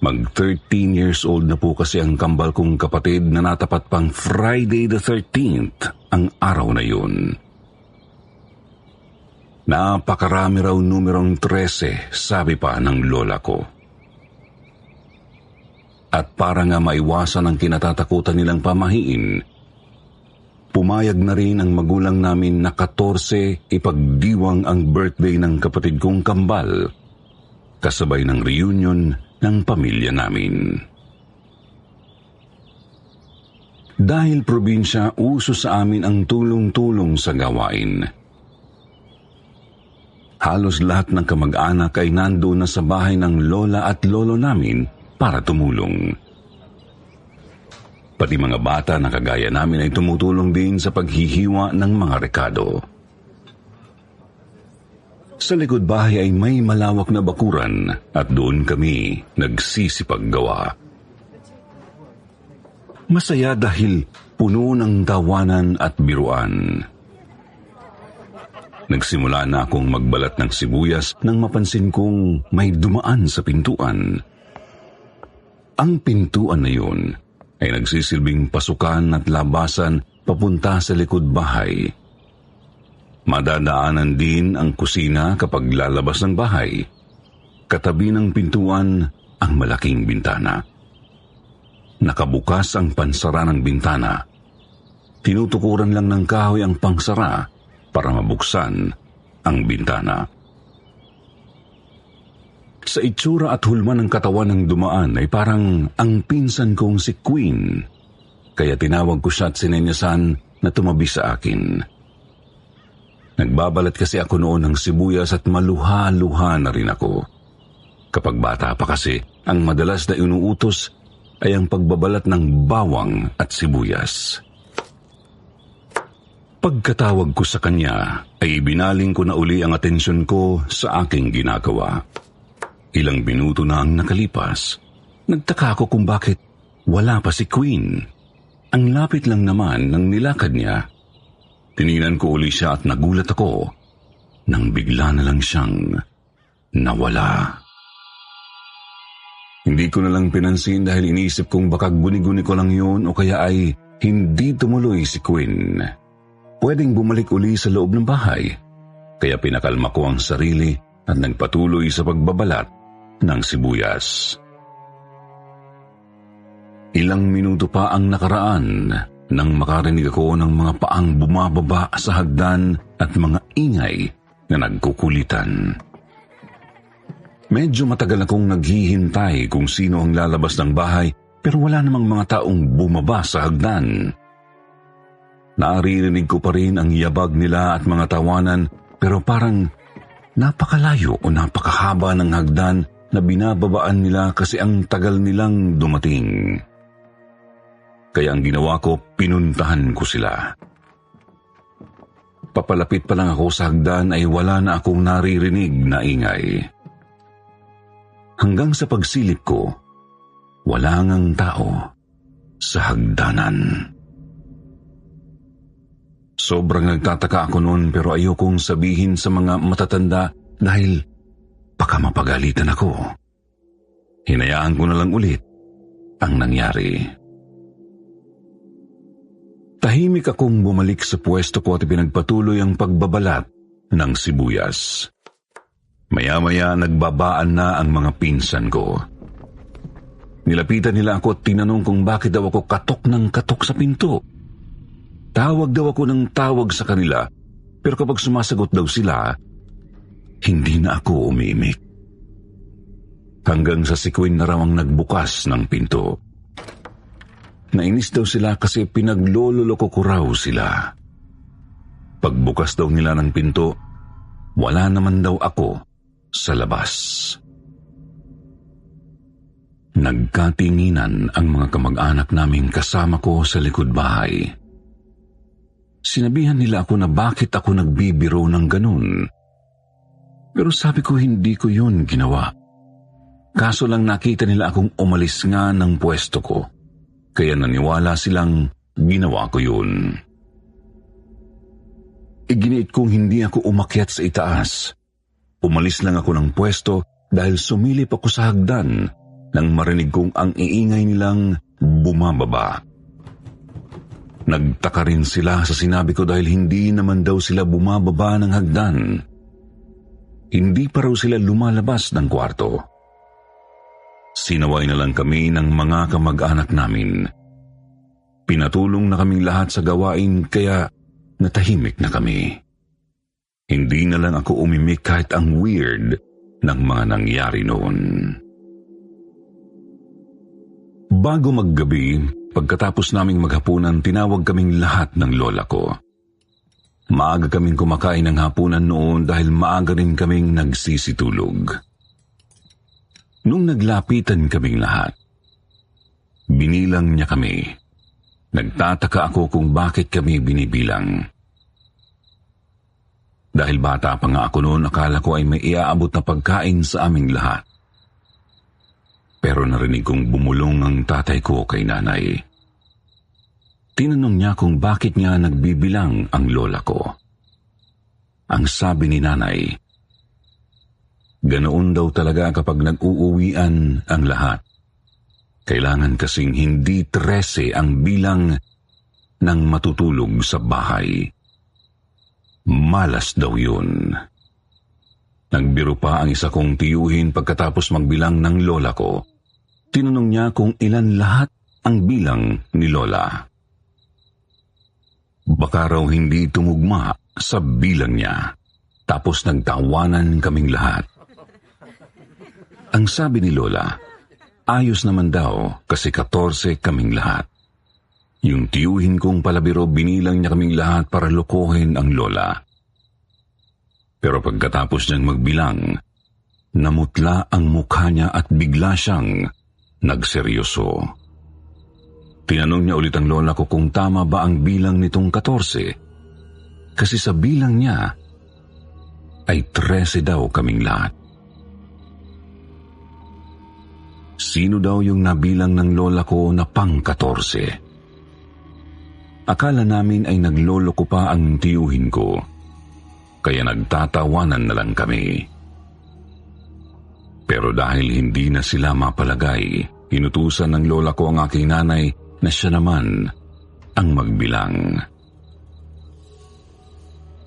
Mag-13 years old na po kasi ang kambal kong kapatid na natapat pang Friday the 13th ang araw na yun. Napakarami raw numerong 13, sabi pa ng lola ko. At para nga maiwasan ang kinatatakutan nilang pamahiin, pumayag na rin ang magulang namin na 14 ipagdiwang ang birthday ng kapatid kong kambal, kasabay ng reunion ng pamilya namin. Dahil probinsya, uso sa amin ang tulong-tulong sa gawain. Halos lahat ng kamag-anak ay nandoon na sa bahay ng lola at lolo namin para tumulong. Pati mga bata na kagaya namin ay tumutulong din sa paghihiwa ng mga rekado. Sa likod bahay ay may malawak na bakuran at doon kami nagsisipaggawa. Masaya dahil puno ng tawanan at biruan. Nagsimula na akong magbalat ng sibuyas nang mapansin kong may dumaan sa pintuan. Ang pintuan na yun ay nagsisilbing pasukan at labasan papunta sa likod bahay. Madadaanan din ang kusina kapag lalabas ng bahay. Katabi ng pintuan ang malaking bintana. Nakabukas ang pansara ng bintana. Tinutukuran lang ng kahoy ang pangsara para mabuksan ang bintana. Sa itsura at hulma ng katawan ng dumaan ay parang ang pinsan kong si Queen, kaya tinawag ko siya at sinenyasan na tumabi sa akin. Nagbabalat kasi ako noon ng sibuyas at maluha-luha na rin ako. Kapag bata pa kasi, ang madalas na inuutos ay ang pagbabalat ng bawang at sibuyas. Pagkatawag ko sa kanya, ay ibinaling ko na uli ang atensyon ko sa aking ginagawa. Ilang minuto na ang nakalipas. Nagtaka ako kung bakit wala pa si Queen. Ang lapit lang naman ng nilakad niya. Tiningnan ko uli siya at nagulat ako nang bigla na lang siyang nawala. Hindi ko na lang pinansin dahil iniisip kong baka guni-guni ko lang yun o kaya ay hindi tumuloy si Queen. Pwedeng bumalik uli sa loob ng bahay. Kaya pinakalma ko ang sarili at nagpatuloy sa pagbabalat ng sibuyas. Ilang minuto pa ang nakaraan nang makarinig ako ng mga paang bumababa sa hagdan at mga ingay na nagkukulitan. Medyo matagal akong naghihintay kung sino ang lalabas ng bahay pero wala namang mga taong bumaba sa hagdan. Naririnig ko pa rin ang yabag nila at mga tawanan pero parang napakalayo o napakahaba ng hagdan na binababaan nila kasi ang tagal nilang dumating. Kaya ang ginawa ko, pinuntahan ko sila. Papalapit pa lang ako sa hagdan ay wala na akong naririnig na ingay. Hanggang sa pagsilip ko, wala ngang tao sa hagdanan. Sobrang nagtataka ako noon pero ayokong sabihin sa mga matatanda dahil baka mapagalitan ako. Hinayaan ko na lang ulit ang nangyari. Tahimik akong bumalik sa pwesto ko at pinagpatuloy ang pagbabalat ng sibuyas. Maya-maya nagbabaan na ang mga pinsan ko. Nilapitan nila ako at tinanong kung bakit daw ako katok ng katok sa pinto. Tawag daw ako ng tawag sa kanila, pero kapag sumasagot daw sila, hindi na ako umimik. Hanggang sa si Queen na raw ang nagbukas ng pinto. Nainis daw sila kasi pinaglololoko ko raw sila. Pagbukas daw nila ng pinto, wala naman daw ako sa labas. Nagkatinginan ang mga kamag-anak naming kasama ko sa likod bahay. Sinabihan nila ako na bakit ako nagbibiro ng ganun. Pero sabi ko hindi ko yun ginawa. Kaso lang nakita nila akong umalis nga ng pwesto ko. Kaya naniwala silang ginawa ko yun. Iginiit kong hindi ako umakyat sa itaas. Umalis lang ako ng pwesto dahil sumilip ako sa hagdan nang marinig kong ang iingay nilang bumababa. Nagtaka rin sila sa sinabi ko dahil hindi naman daw sila bumababa ng hagdan. Hindi pa raw sila lumalabas ng kwarto. Sinaway na lang kami ng mga kamag-anak namin. Pinatulong na kaming lahat sa gawain kaya natahimik na kami. Hindi na lang ako umimik kahit ang weird ng mga nangyari noon. Bago maggabi, pagkatapos naming maghapunan, tinawag kaming lahat ng lola ko. Maaga kaming kumakain ng hapunan noon dahil maaga rin kaming nagsisitulog. Nung naglapitan kaming lahat, binilang niya kami. Nagtataka ako kung bakit kami binibilang. Dahil bata pa nga ako noon, akala ko ay may iaabot na pagkain sa aming lahat. Pero narinig kong bumulong ang tatay ko kay nanay. Tinanong niya kung bakit nga nagbibilang ang lola ko. Ang sabi ni nanay, ganoon daw talaga kapag nag-uuwian ang lahat. Kailangan kasing hindi 13 ang bilang ng matutulog sa bahay. Malas daw yun. Nagbiro pa ang isa kong tiyuhin pagkatapos magbilang ng lola ko. Tinanong niya kung ilan lahat ang bilang ni lola. Baka raw hindi tumugma sa bilang niya. Tapos nagtawanan kaming lahat. Ang sabi ni lola, ayos naman daw kasi 14 kaming lahat. Yung tiyuhin kong palabiro, binilang niya kaming lahat para lokohin ang lola. Pero pagkatapos niyang magbilang, namutla ang mukha niya at bigla siyang nagseryoso. Tinanong niya ulit ang lola ko kung tama ba ang bilang nitong 14. Kasi sa bilang niya ay 13 daw kaming lahat. Sino daw yung nabilang ng lola ko na pang-14? Akala namin ay nagloloko pa ang tiyuhin ko, kaya nagtatawanan na lang kami. Pero dahil hindi na sila mapalagay, inutusan ng lola ko ang aking nanay na siya naman ang magbilang.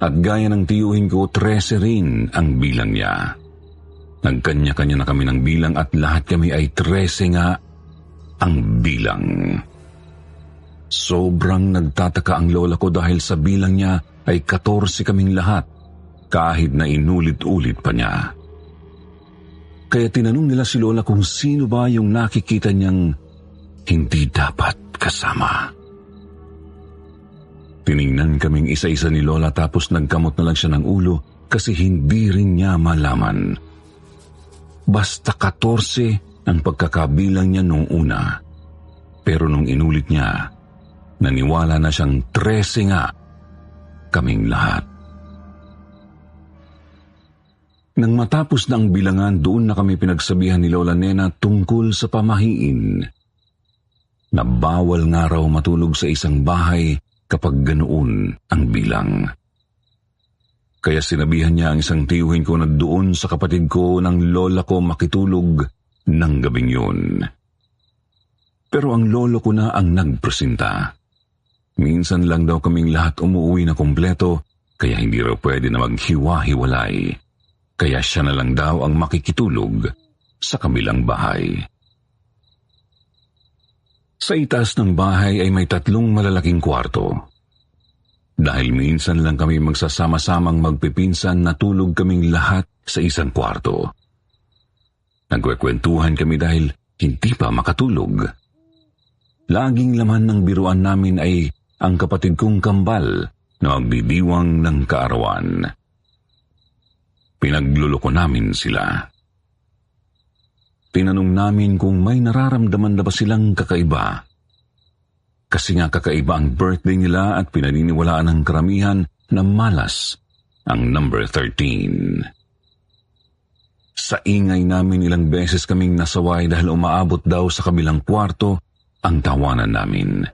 At gaya ng tiyuhin ko, 13 rin ang bilang niya. Nagkanya-kanya na kami ng bilang at lahat kami ay 13 nga ang bilang. Sobrang nagtataka ang lola ko dahil sa bilang niya ay 14 kaming lahat kahit na inulit-ulit pa niya. Kaya tinanong nila si lola kung sino ba yung nakikita niyang hindi dapat kasama. Tiningnan kaming isa-isa ni lola tapos nagkamot na lang siya ng ulo kasi hindi rin niya malaman. Basta 14 ang pagkakabilang niya nung una. Pero nung inulit niya, naniwala na siyang 13 nga kaming lahat. Nang matapos na ang bilangan, doon na kami pinagsabihan ni Lola Nena tungkol sa pamahiin. Na bawal nga raw matulog sa isang bahay kapag ganoon ang bilang. Kaya sinabihan niya ang isang tiyuhin ko na doon sa kapatid ko ng lola ko makitulog ng gabing yun. Pero ang lolo ko na ang nagpresenta. Minsan lang daw kaming lahat umuwi na kumpleto kaya hindi raw pwede na maghiwa-hiwalay. Kaya siya na lang daw ang makikitulog sa kabilang bahay. Sa itaas ng bahay ay may 3 malalaking kwarto. Dahil minsan lang kami magsasama-samang magpipinsan, natulog kaming lahat sa isang kwarto. Nagkwekwentuhan kami dahil hindi pa makatulog. Laging laman ng biruan namin ay ang kapatid kong kambal na magdidiwang ng kaarawan. Pinagluloko namin sila. Tinanong namin kung may nararamdaman na ba silang kakaiba. Kasi nga kakaiba ang birthday nila at pinaniniwalaan ng karamihan na malas ang number 13. Sa ingay namin ilang beses kaming nasaway dahil umaabot daw sa kabilang kwarto ang tawanan namin.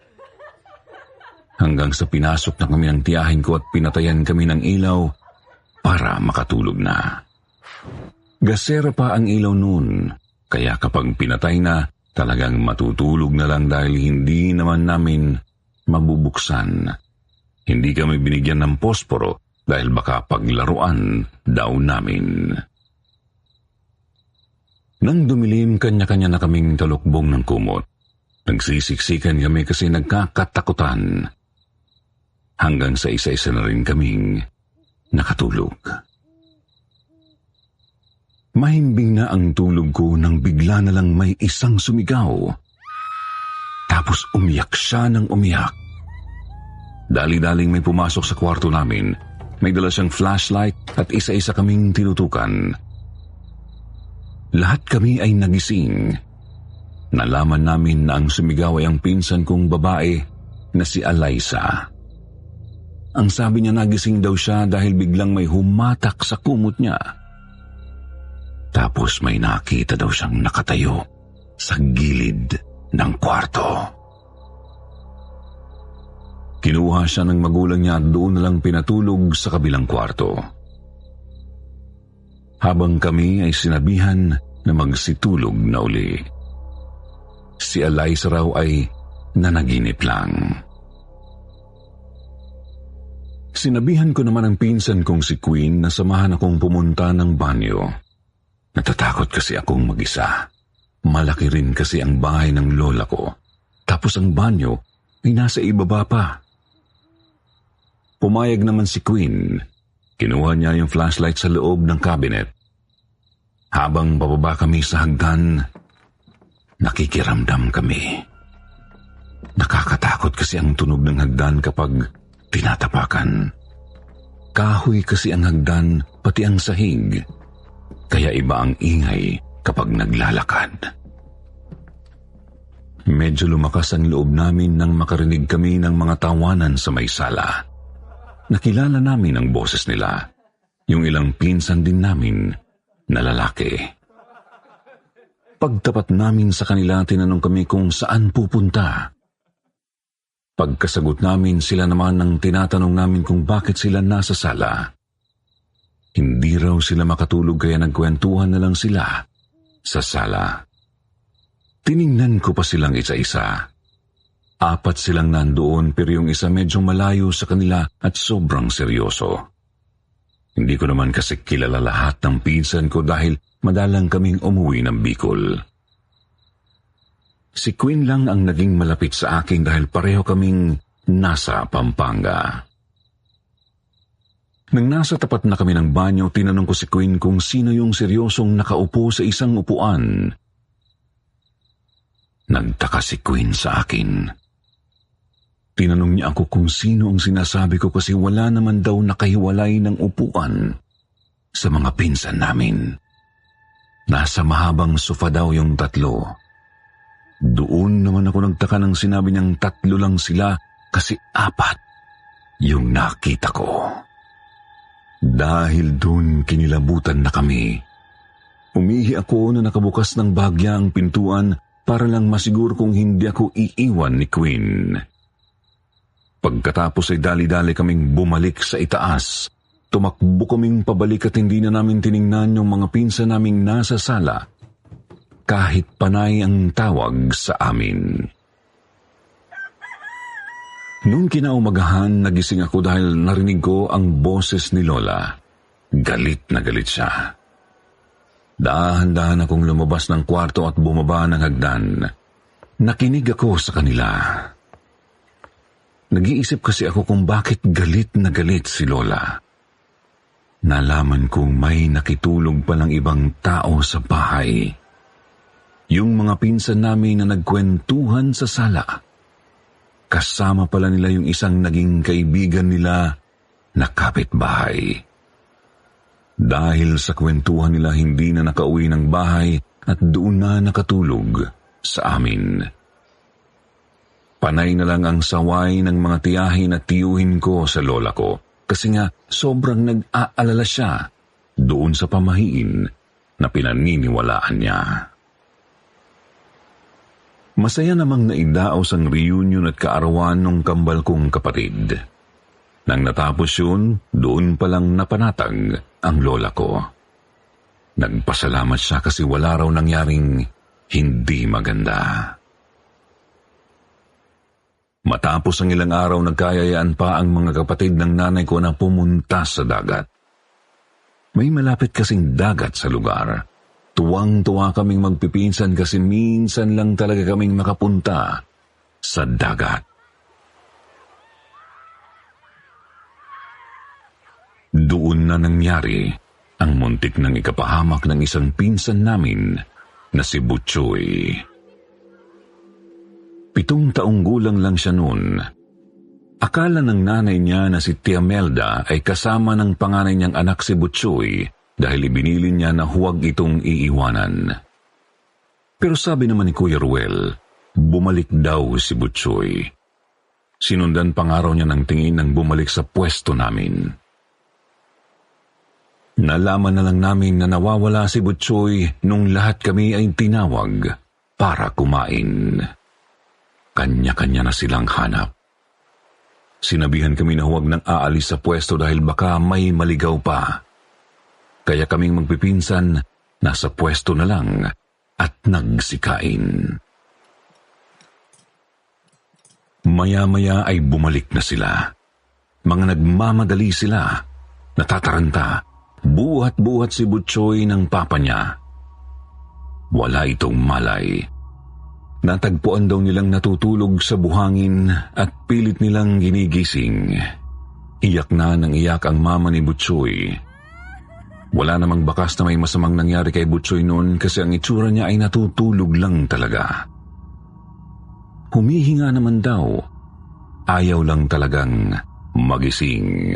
Hanggang sa pinasok na kami ng tiyahin ko at pinatayan kami ng ilaw para makatulog na. Gasera pa ang ilaw noon, kaya kapag pinatay na, talagang matutulog na lang dahil hindi naman namin mabubuksan. Hindi kami binigyan ng posporo dahil baka paglaruan daw namin. Nang dumilim, kanya-kanya na kaming talukbong ng kumot. Nagsisiksikan kami kasi nagkakatakutan. Hanggang sa isa-isa na rin kaming nakatulog. Mahimbing na ang tulog ko nang bigla na lang may isang sumigaw. Tapos umiyak siya ng umiyak. Dali-daling may pumasok sa kwarto namin. May dala siyang flashlight at isa-isa kaming tinutukan. Lahat kami ay nagising. Nalaman namin na ang sumigaw ay ang pinsan kong babae na si Eliza. Ang sabi niya nagising daw siya dahil biglang may humatak sa kumot niya. Tapos may nakita daw siyang nakatayo sa gilid ng kwarto. Kinuha siya ng magulang niya at doon na lang pinatulog sa kabilang kwarto. Habang kami ay sinabihan na magsitulog na uli. Si Eliza raw ay nanaginip lang. Sinabihan ko naman ang pinsan kong si Queen na samahan akong pumunta ng banyo. Natatakot kasi akong mag-isa. Malaki rin kasi ang bahay ng lola ko. Tapos ang banyo ay nasa ibaba pa. Pumayag naman si Queen. Kinuha niya yung flashlight sa loob ng cabinet. Habang bababa kami sa hagdan, nakikiramdam kami. Nakakatakot kasi ang tunog ng hagdan kapag tinatapakan. Kahoy kasi ang hagdan, pati ang sahig. Kaya iba ang ingay kapag naglalakad. Medyo lumakas ang loob namin nang makarinig kami ng mga tawanan sa may sala. Nakilala namin ang boses nila. Yung ilang pinsan din namin na lalaki. Pagtapat namin sa kanila, tinanong kami kung saan pupunta. Pagkasagot namin, sila naman ang tinatanong namin kung bakit sila nasa sala. Hindi raw sila makatulog kaya nagkwentuhan na lang sila sa sala. Tiningnan ko pa silang isa-isa. 4 silang nandoon pero yung isa medyo malayo sa kanila at sobrang seryoso. Hindi ko naman kasi kilala lahat ng pinsan ko dahil madalang kaming umuwi ng Bicol. Si Queen lang ang naging malapit sa akin dahil pareho kaming nasa Pampanga. Nang nasa tapat na kami ng banyo, tinanong ko si Queen kung sino yung seryosong nakaupo sa isang upuan. Nagtaka si Queen sa akin. Tinanong niya ako kung sino ang sinasabi ko kasi wala naman daw nakahiwalay ng upuan sa mga pinsan namin. Nasa mahabang sofa daw yung 3. Doon naman ako nagtaka nang sinabi niyang 3 lang sila kasi 4 yung nakita ko. Dahil doon kinilabutan na kami. Umihi ako na nakabukas ng bahagya ang pintuan para lang masiguro kung hindi ako iiwan ni Queen. Pagkatapos ay dali-dali kaming bumalik sa itaas. Tumakbo kaming pabalik at hindi na namin tiningnan yung mga pinsan naming nasa sala. Kahit panay ang tawag sa amin. Noong kinaumagahan, nagising ako dahil narinig ko ang boses ni Lola. Galit na galit siya. Dahan-dahan akong lumabas ng kwarto at bumaba ng hagdan. Nakinig ako sa kanila. Nag-iisip kasi ako kung bakit galit na galit si Lola. Nalaman kong may nakitulog palang ibang tao sa bahay. Yung mga pinsan namin na nagkwentuhan sa sala. Kasama pala nila yung isang naging kaibigan nila na kapitbahay. Dahil sa kwentuhan nila, hindi na nakauwi ng bahay at doon na nakatulog sa amin. Panay na lang ang saway ng mga tiyahin at tiyuhin ko sa lola ko kasi nga sobrang nag-aalala siya doon sa pamahiin na pinaniniwalaan niya. Masaya namang naidaos ang reunion at kaarawan ng kambal kong kapatid. Nang natapos yun, doon palang napanatag ang lola ko. Nagpasalamat siya kasi wala raw nangyaring hindi maganda. Matapos ang ilang araw, nagkayayaan pa ang mga kapatid ng nanay ko na pumunta sa dagat. May malapit kasing dagat sa lugar. Tuwang-tuwa kaming magpipinsan kasi minsan lang talaga kaming makapunta sa dagat. Doon na nangyari ang muntik ng ikapahamak ng isang pinsan namin na si Butchoy. 7 taong gulang lang siya noon. Akala ng nanay niya na si Tia Melda ay kasama ng panganay niyang anak si Butchoy dahil ibinilin niya na huwag itong iiwanan. Pero sabi naman ni Kuya Ruel, bumalik daw si Butchoy. Sinundan pa nga raw niya ng tingin nang bumalik sa pwesto namin. Nalaman na lang namin na nawawala si Butchoy nung lahat kami ay tinawag para kumain. Kanya-kanya na silang hanap. Sinabihan kami na huwag nang aalis sa pwesto dahil baka may maligaw pa. Kaya kaming magpipinsan, nasa pwesto na lang at nagsikain. Maya-maya ay bumalik na sila. Mga nagmamadali sila, natataranta, buhat-buhat si Butchoy ng papa niya. Wala itong malay. Natagpuan daw nilang natutulog sa buhangin at pilit nilang ginigising. Iyak na nang iyak ang mama ni Butchoy. Wala namang bakas na may masamang nangyari kay Butchoy noon kasi ang itsura niya ay natutulog lang talaga. Humihinga naman daw, ayaw lang talagang magising.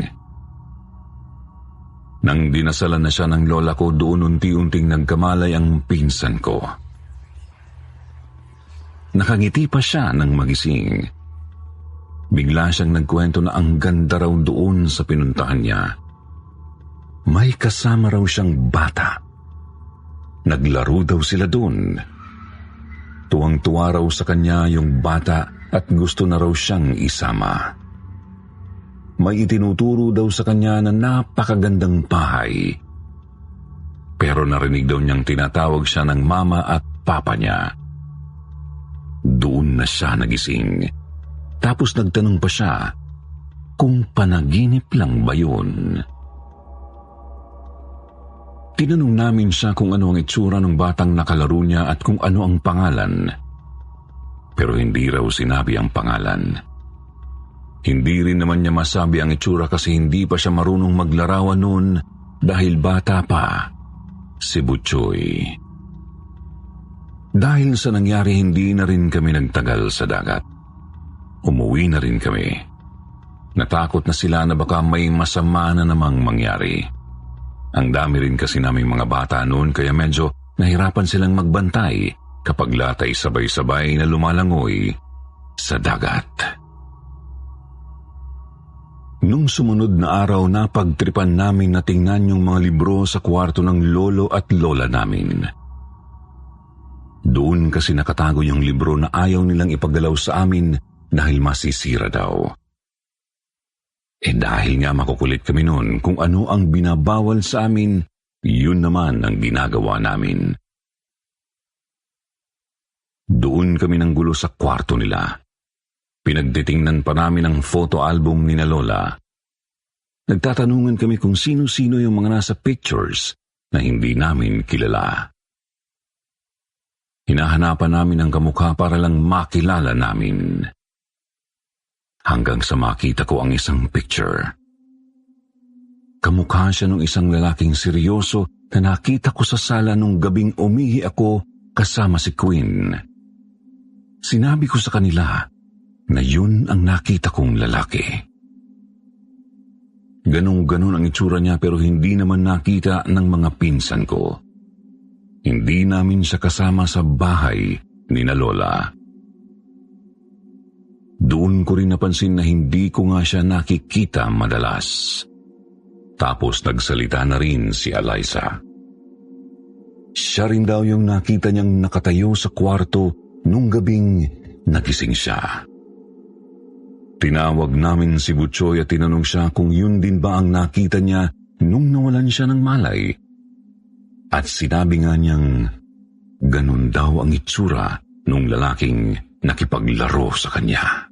Nang dinasalan na siya ng lola ko, doon unti-unting nagkamalay ang pinsan ko. Nakangiti pa siya nang magising. Bigla siyang nagkwento na ang ganda raw doon sa pinuntahan niya. May kasama raw siyang bata. Naglaro daw sila doon. Tuwang-tuwa raw sa kanya yung bata at gusto na raw siyang isama. May itinuturo daw sa kanya na napakagandang bahay. Pero narinig daw niyang tinatawag siya ng mama at papa niya. Doon na siya nagising. Tapos nagtanong pa siya kung panaginip lang ba yun. Tinanong namin siya kung ano ang itsura ng batang nakalaro niya at kung ano ang pangalan. Pero hindi raw sinabi ang pangalan. Hindi rin naman niya masabi ang itsura kasi hindi pa siya marunong maglarawan noon dahil bata pa si Butchoy. Dahil sa nangyari, hindi na rin kami nagtagal sa dagat. Umuwi na rin kami. Natakot na sila na baka may masama na namang mangyari. Ang dami rin kasi naming mga bata noon kaya medyo nahirapan silang magbantay kapag latay sabay-sabay na lumalangoy sa dagat. Nung sumunod na araw, napagtripan namin na tingnan yung mga libro sa kwarto ng lolo at lola namin. Doon kasi nakatago yung libro na ayaw nilang ipagdalaw sa amin dahil masisira daw. Dahil nga makukulit kami noon, kung ano ang binabawal sa amin, yun naman ang ginagawa namin. Doon kami nanggulo sa kwarto nila. Pinagtitingnan pa namin ang photo album ni na Lola. Nagtatanungan kami kung sino-sino yung mga nasa pictures na hindi namin kilala. Hinahanapan namin ang kamukha para lang makilala namin. Hanggang sa makita ko ang isang picture. Kamukha siya ng isang lalaking seryoso na nakita ko sa sala nung gabing umihi ako kasama si Queen. Sinabi ko sa kanila na yun ang nakita kong lalaki. Ganun-ganun ang itsura niya pero hindi naman nakita ng mga pinsan ko. Hindi namin siya kasama sa bahay ni na Lola. Doon ko rin napansin na hindi ko nga siya nakikita madalas. Tapos nagsalita na rin si Eliza. Siya rin daw yung nakita niyang nakatayo sa kwarto nung gabing nagising siya. Tinawag namin si Butchoy at tinanong siya kung yun din ba ang nakita niya nung nawalan siya ng malay. At sinabi nga niyang ganun daw ang itsura nung lalaking nakipaglaro sa kanya.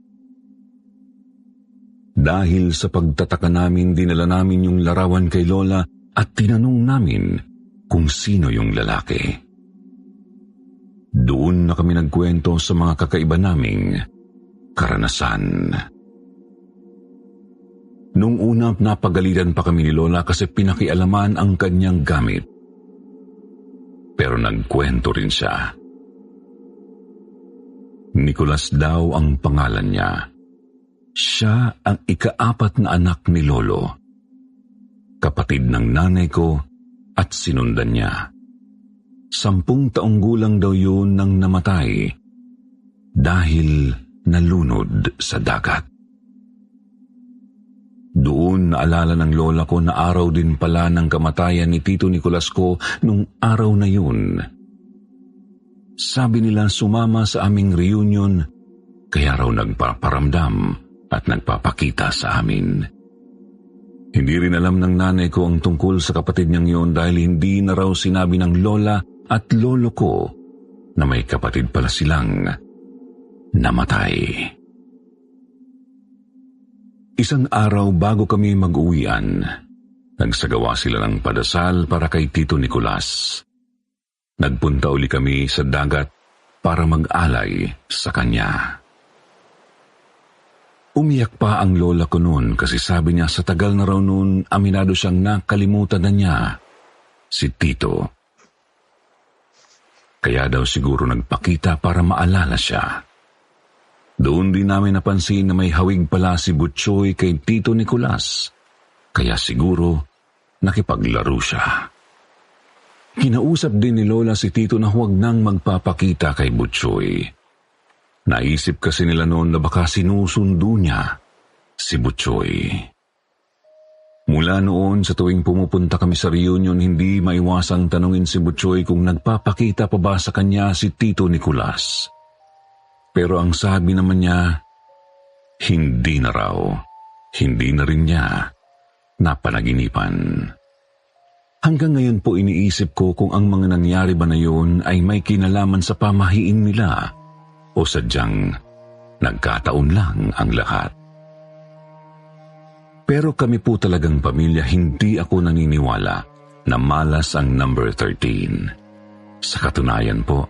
Dahil sa pagtataka namin, dinala namin yung larawan kay Lola at tinanong namin kung sino yung lalaki. Doon na kami nagkwento sa mga kakaiba naming karanasan. Nung una, napagalitan pa kami ni Lola kasi pinakialaman ang kanyang gamit. Pero nagkwento rin siya. Nicolas daw ang pangalan niya. Siya ang ika-4 na anak ni Lolo. Kapatid ng nanay ko at sinundan niya. 10 taong gulang daw yun nang namatay dahil nalunod sa dagat. Doon naalala ng lola ko na araw din pala ng kamatayan ni Tito Nicolas ko nung araw na yun. Sabi nila sumama sa aming reunion kaya raw nagpaparamdam at nagpapakita sa amin. Hindi rin alam ng nanay ko ang tungkol sa kapatid niyang yun dahil hindi na raw sinabi ng lola at lolo ko na may kapatid pala silang namatay. Isang araw bago kami mag-uwian, nagsagawa sila ng padasal para kay Tito Nicolas. Nagpunta uli kami sa dagat para mag-alay sa kanya. Umiyak pa ang lola ko noon kasi sabi niya sa tagal na raw noon aminado siyang nakalimutan na niya si Tito. Kaya daw siguro nagpakita para maalala siya. Doon din namin napansin na may hawig pala si Butchoy kay Tito Nicolas, kaya siguro nakipaglaro siya. Kinausap din ni Lola si Tito na huwag nang magpapakita kay Butchoy. Naisip kasi nila noon na baka sinusundo niya si Butchoy. Mula noon sa tuwing pumupunta kami sa reunion, hindi maiwasang tanungin si Butchoy kung nagpapakita pa ba sa kanya si Tito Nicolas. Pero ang sabi naman niya, hindi na raw. Hindi na rin niya napanaginipan. Hanggang ngayon po iniisip ko kung ang mga nangyari ba na yun ay may kinalaman sa pamahiin nila o sadyang nagkataon lang ang lahat. Pero kami po talagang pamilya, hindi ako naniniwala na malas ang number 13. Sa katunayan po,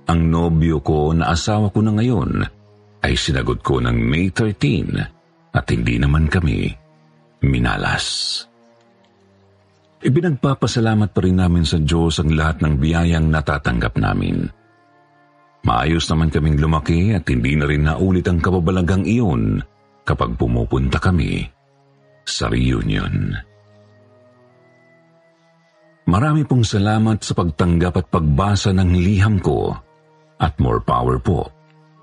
ang nobyo ko na asawa ko na ngayon ay sinagot ko ng May 13 at hindi naman kami minalas. Ibinagpapasalamat pa rin namin sa Diyos ang lahat ng biyayang natatanggap namin. Maayos naman kaming lumaki at hindi na rin naulit ang kababalagang iyon kapag pumupunta kami sa reunion. Marami pong salamat sa pagtanggap at pagbasa ng liham ko at more power po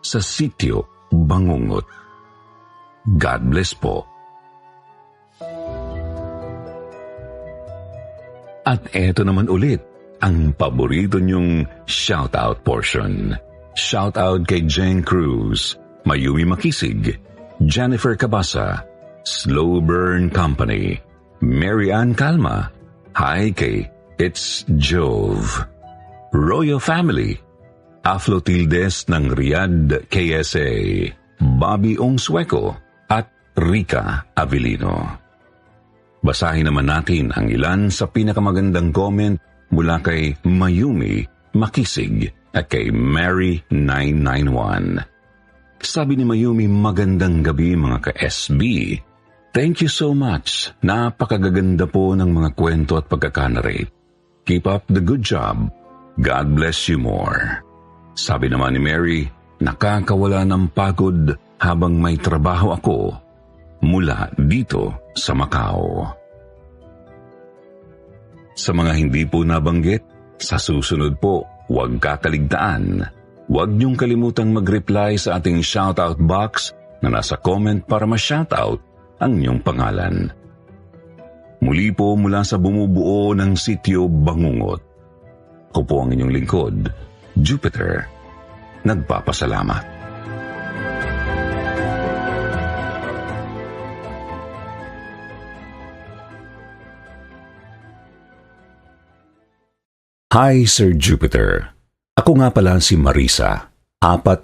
sa Sitio Bangungot. God bless po. At eto naman ulit ang paborito niyong shoutout portion. Shoutout kay Jane Cruz, Mayumi Makisig, Jennifer Cabasa, Slow Burn Company, Mary Ann Calma, hi kay It's Jove, Royo Family, Aflo Tildes ng Riyadh, KSA, Bobby Ongsueco at Rica Avelino. Basahin naman natin ang ilan sa pinakamagandang comment mula kay Mayumi Makisig at kay Mary991. Sabi ni Mayumi, magandang gabi mga ka-SB. Thank you so much. Napakagaganda po ng mga kwento at pagkakanarate. Keep up the good job. God bless you more. Sabi naman ni Mary, nakakawala ng pagod habang may trabaho ako mula dito sa Macau. Sa mga hindi po nabanggit, sa susunod po, huwag kakaligtaan. Huwag niyong kalimutang mag-reply sa ating shoutout box na nasa comment para ma-shoutout ang inyong pangalan. Muli po mula sa bumubuo ng sitio Bangungot. Ako po ang inyong lingkod, Jupiter. Nagpapasalamat. Hi, Sir Jupiter. Ako nga pala si Marisa. 4